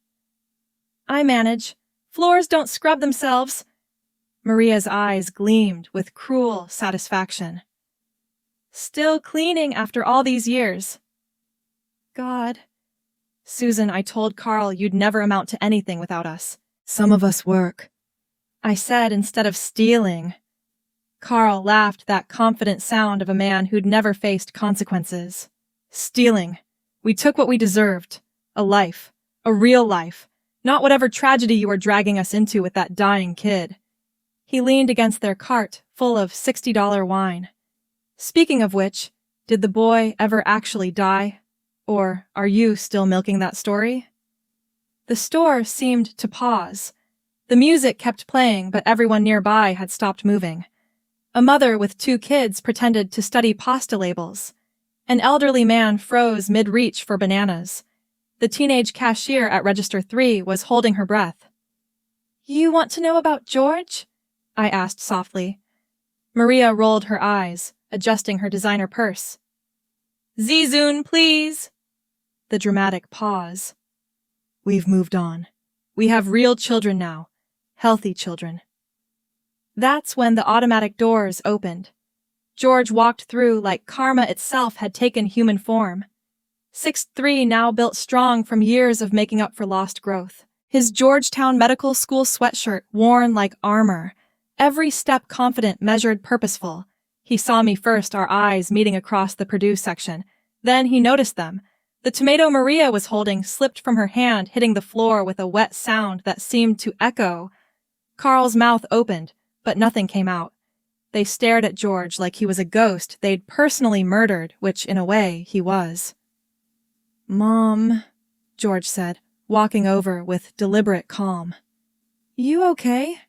"I manage. Floors don't scrub themselves." Maria's eyes gleamed with cruel satisfaction. Still cleaning after all these years. God. Susan, I told Carl you'd never amount to anything without us. Some of us work. I said instead of stealing. Carl laughed, that confident sound of a man who'd never faced consequences. Stealing. We took what we deserved. A life. A real life. Not whatever tragedy you were dragging us into with that dying kid. He leaned against their cart, full of $60 wine. Speaking of which, did the boy ever actually die? Or are you still milking that story? The store seemed to pause. The music kept playing, but everyone nearby had stopped moving. A mother with 2 kids pretended to study pasta labels. An elderly man froze mid-reach for bananas. The teenage cashier at Register 3 was holding her breath. You want to know about George? I asked softly. Maria rolled her eyes, adjusting her designer purse. Zizun, please. The dramatic pause. We've moved on. We have real children now. Healthy children. That's when the automatic doors opened. George walked through like karma itself had taken human form. 6'3", now built strong from years of making up for lost growth. His Georgetown Medical School sweatshirt worn like armor. Every step confident, measured, purposeful. He saw me first, our eyes meeting across the Purdue section. Then he noticed them. The tomato Maria was holding slipped from her hand, hitting the floor with a wet sound that seemed to echo. Carl's mouth opened, but nothing came out. They stared at George like he was a ghost they'd personally murdered, which in a way he was. Mom, George said, walking over with deliberate calm. You okay?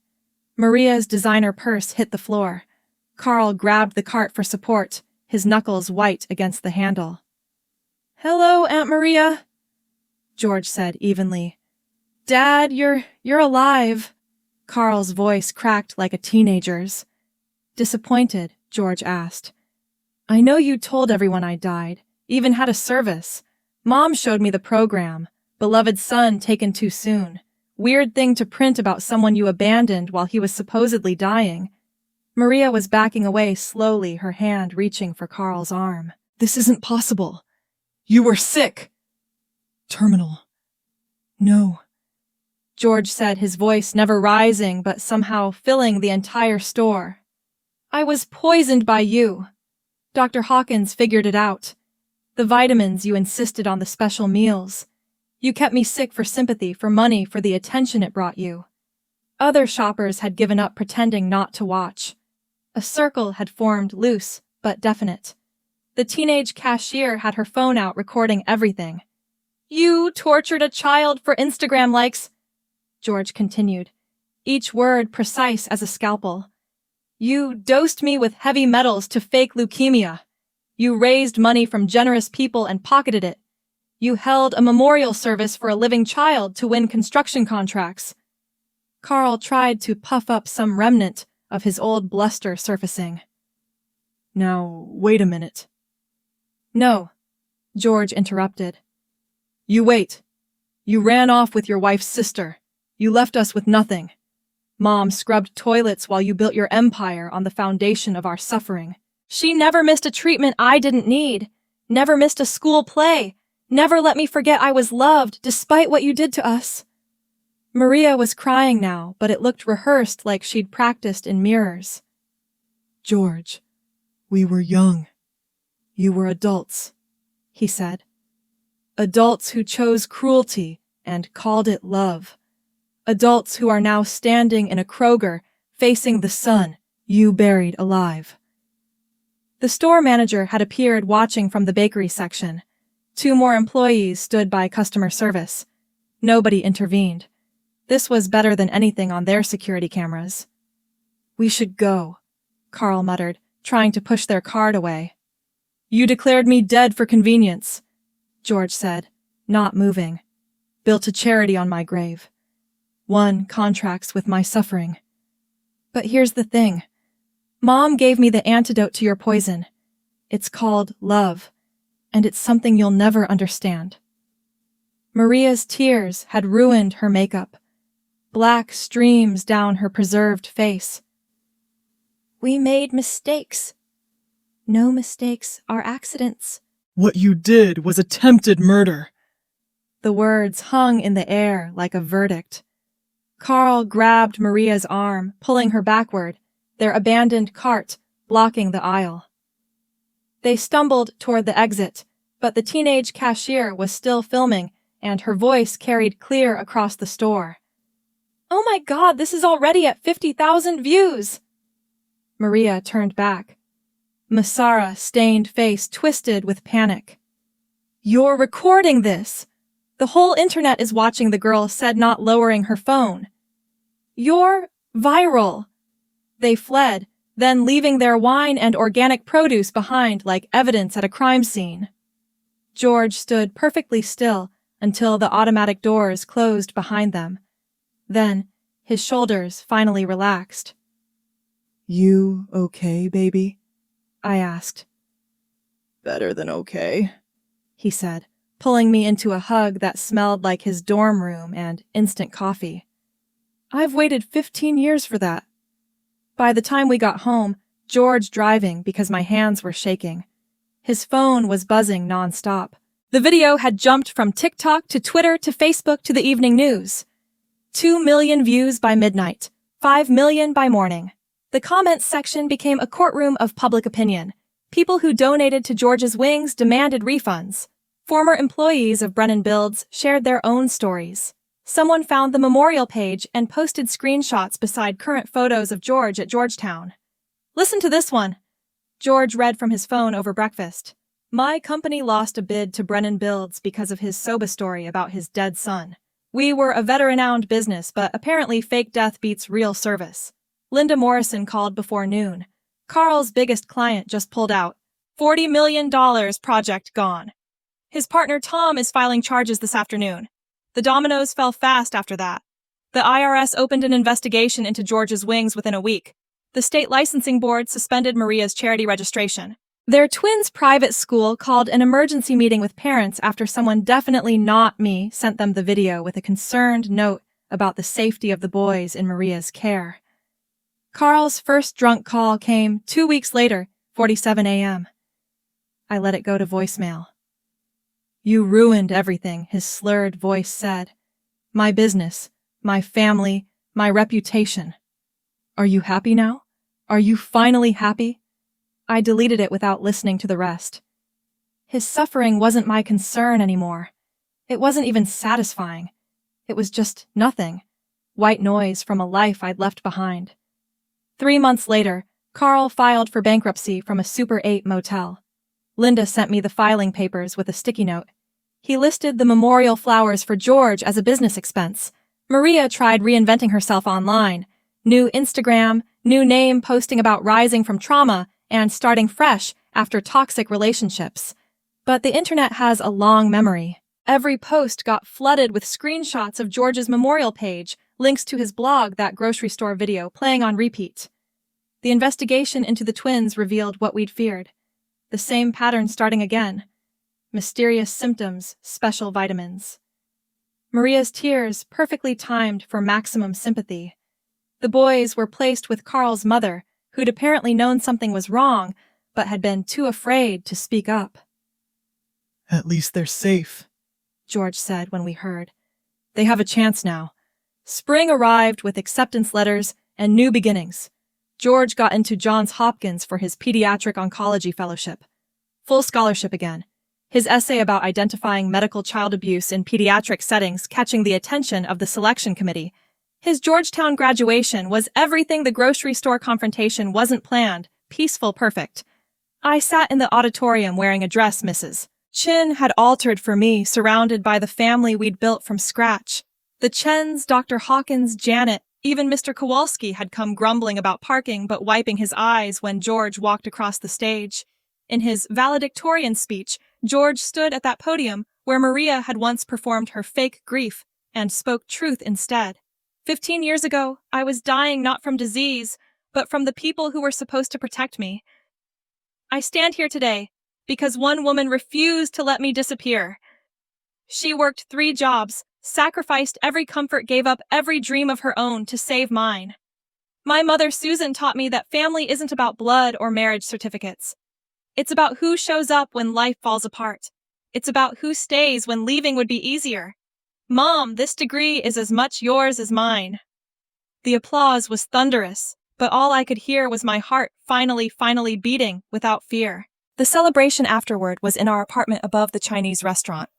Maria's designer purse hit the floor. Carl grabbed the cart for support, his knuckles white against the handle. Hello, Aunt Maria, George said evenly. Dad, you're alive. Carl's voice cracked like a teenager's. Disappointed, George asked. I know you told everyone I died, even had a service. Mom showed me the program. Beloved son taken too soon. Weird thing to print about someone you abandoned while he was supposedly dying. Maria was backing away slowly, her hand reaching for Carl's arm. This isn't possible. You were sick. Terminal. No. George said, his voice never rising but somehow filling the entire store. I was poisoned by you. Dr. Hawkins figured it out. The vitamins you insisted on, the special meals. You kept me sick for sympathy, for money, for the attention it brought you. Other shoppers had given up pretending not to watch. A circle had formed, loose but definite. The teenage cashier had her phone out recording everything. You tortured a child for Instagram likes, George continued, each word precise as a scalpel. You dosed me with heavy metals to fake leukemia. You raised money from generous people and pocketed it. You held a memorial service for a living child to win construction contracts. Carl tried to puff up some remnant of his old bluster surfacing. Now, wait a minute. No, George interrupted. You wait. You ran off with your wife's sister. You left us with nothing. Mom scrubbed toilets while you built your empire on the foundation of our suffering. She never missed a treatment I didn't need. Never missed a school play. Never let me forget I was loved despite what you did to us. Maria was crying now, but it looked rehearsed like she'd practiced in mirrors. George, we were young. You were adults, he said. Adults who chose cruelty and called it love. Adults who are now standing in a Kroger, facing the son you buried alive. The store manager had appeared watching from the bakery section. 2 more employees stood by customer service. Nobody intervened. This was better than anything on their security cameras. We should go, Carl muttered, trying to push their card away. You declared me dead for convenience, George said, not moving. Built a charity on my grave. Won contracts with my suffering. But here's the thing. Mom gave me the antidote to your poison. It's called love, and it's something you'll never understand. Maria's tears had ruined her makeup. Black streams down her preserved face. We made mistakes, No mistakes are accidents. What you did was attempted murder. The words hung in the air like a verdict. Carl grabbed Maria's arm, pulling her backward, their abandoned cart blocking the aisle. They stumbled toward the exit, but the teenage cashier was still filming, and her voice carried clear across the store. "Oh my God, this is already at 50,000 views!" Maria turned back. Masara's stained face twisted with panic. "You're recording this! The whole internet is watching," the girl said, not lowering her phone. "You're viral." They fled, then leaving their wine and organic produce behind like evidence at a crime scene. George stood perfectly still until the automatic doors closed behind them. Then, his shoulders finally relaxed. You okay, baby? I asked. Better than okay, he said, pulling me into a hug that smelled like his dorm room and instant coffee. I've waited 15 years for that. By the time we got home, George driving because my hands were shaking. His phone was buzzing nonstop. The video had jumped from TikTok to Twitter to Facebook to the evening news. 2 million views by midnight, 5 million by morning. The comments section became a courtroom of public opinion. People who donated to George's Wings demanded refunds. Former employees of Brennan Builds shared their own stories. Someone found the memorial page and posted screenshots beside current photos of George at Georgetown. Listen to this one. George read from his phone over breakfast. My company lost a bid to Brennan Builds because of his soba story about his dead son. We were a veteran-owned business, but apparently fake death beats real service. Linda Morrison called before noon. Carl's biggest client just pulled out. $40 million project gone. His partner Tom is filing charges this afternoon. The dominoes fell fast after that. The IRS opened an investigation into George's Wings within a week. The state licensing board suspended Maria's charity registration. Their twins' private school called an emergency meeting with parents after someone definitely not me sent them the video with a concerned note about the safety of the boys in Maria's care. Carl's first drunk call came 2 weeks later, 4:47 a.m. I let it go to voicemail. You ruined everything, his slurred voice said. My business, my family, my reputation. Are you happy now? Are you finally happy? I deleted it without listening to the rest. His suffering wasn't my concern anymore. It wasn't even satisfying. It was just nothing. White noise from a life I'd left behind. 3 months later, Carl filed for bankruptcy from a Super 8 motel. Linda sent me the filing papers with a sticky note. He listed the memorial flowers for George as a business expense. Maria tried reinventing herself online. New Instagram, new name posting about rising from trauma and starting fresh after toxic relationships. But the internet has a long memory. Every post got flooded with screenshots of George's memorial page, links to his blog, that grocery store video playing on repeat. The investigation into the twins revealed what we'd feared. The same pattern starting again. Mysterious symptoms, special vitamins. Maria's tears perfectly timed for maximum sympathy. The boys were placed with Carl's mother, who'd apparently known something was wrong, but had been too afraid to speak up. At least they're safe, George said when we heard. They have a chance now. Spring arrived with acceptance letters and new beginnings. George got into Johns Hopkins for his pediatric oncology fellowship. Full scholarship again. His essay about identifying medical child abuse in pediatric settings catching the attention of the selection committee. His Georgetown graduation was everything the grocery store confrontation wasn't planned, peaceful, perfect. I sat in the auditorium wearing a dress Mrs. Chin had altered for me, surrounded by the family we'd built from scratch. The Chens, Dr. Hawkins, Janet, even Mr. Kowalski had come grumbling about parking but wiping his eyes when George walked across the stage. In his valedictorian speech, George stood at that podium where Maria had once performed her fake grief and spoke truth instead. 15 years ago, I was dying not from disease, but from the people who were supposed to protect me. I stand here today because one woman refused to let me disappear. She worked 3 jobs, sacrificed every comfort, gave up every dream of her own to save mine. My mother, Susan, taught me that family isn't about blood or marriage certificates. It's about who shows up when life falls apart. It's about who stays when leaving would be easier. Mom, this degree is as much yours as mine. The applause was thunderous, but all I could hear was my heart finally beating without fear. The celebration afterward was in our apartment above the Chinese restaurant.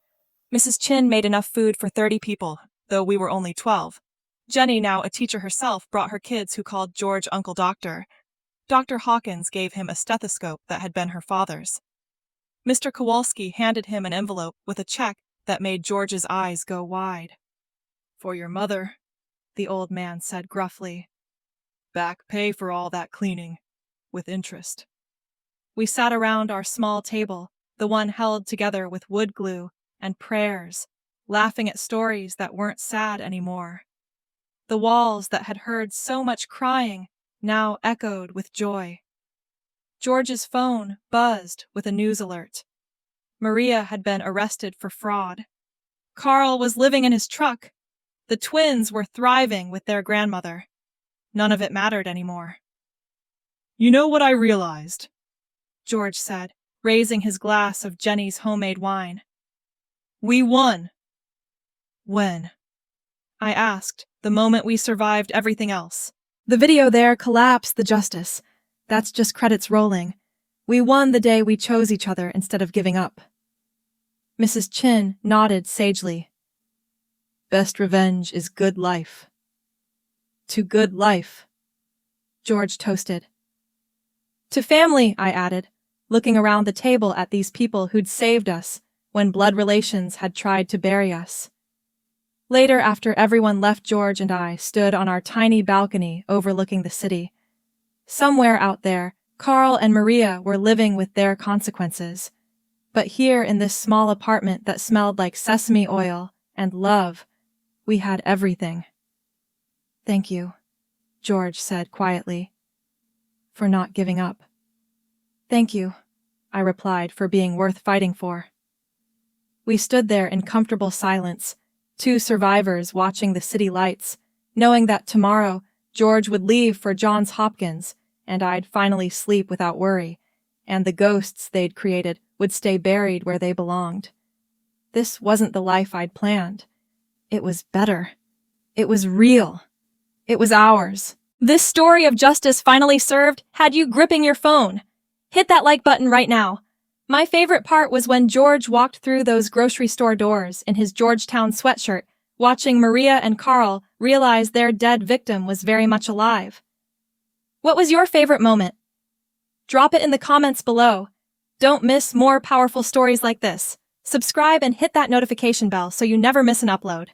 Mrs. Chin made enough food for 30 people, though we were only 12. Jenny, now a teacher herself, brought her kids who called George Uncle Doctor. Dr. Hawkins gave him a stethoscope that had been her father's. Mr. Kowalski handed him an envelope with a check that made George's eyes go wide. "For your mother," the old man said gruffly. "Back pay for all that cleaning, with interest." We sat around our small table, the one held together with wood glue and prayers, laughing at stories that weren't sad anymore. The walls that had heard so much crying now echoed with joy. George's phone buzzed with a news alert. Maria had been arrested for fraud. Carl was living in his truck. The twins were thriving with their grandmother. None of it mattered anymore. "You know what I realized?" George said, raising his glass of Jenny's homemade wine. "We won." "When?" I asked, the moment we survived everything else. The video there collapsed the justice. That's just credits rolling. We won the day we chose each other instead of giving up. Mrs. Chin nodded sagely. "Best revenge is good life." "To good life," George toasted. "To family," I added, looking around the table at these people who'd saved us when blood relations had tried to bury us. Later, after everyone left, George and I stood on our tiny balcony overlooking the city. Somewhere out there, Carl and Maria were living with their consequences. But here in this small apartment that smelled like sesame oil and love, we had everything. "Thank you," George said quietly, "for not giving up." "Thank you," I replied, "for being worth fighting for." We stood there in comfortable silence, two survivors watching the city lights, knowing that tomorrow George would leave for Johns Hopkins and I'd finally sleep without worry, and the ghosts they'd created would stay buried where they belonged. This wasn't the life I'd planned. It was better. It was real. It was ours. This story of justice finally served had you gripping your phone. Hit that like button right now. My favorite part was when George walked through those grocery store doors in his Georgetown sweatshirt, watching Maria and Carl realize their dead victim was very much alive. What was your favorite moment? Drop it in the comments below. Don't miss more powerful stories like this. Subscribe and hit that notification bell so you never miss an upload.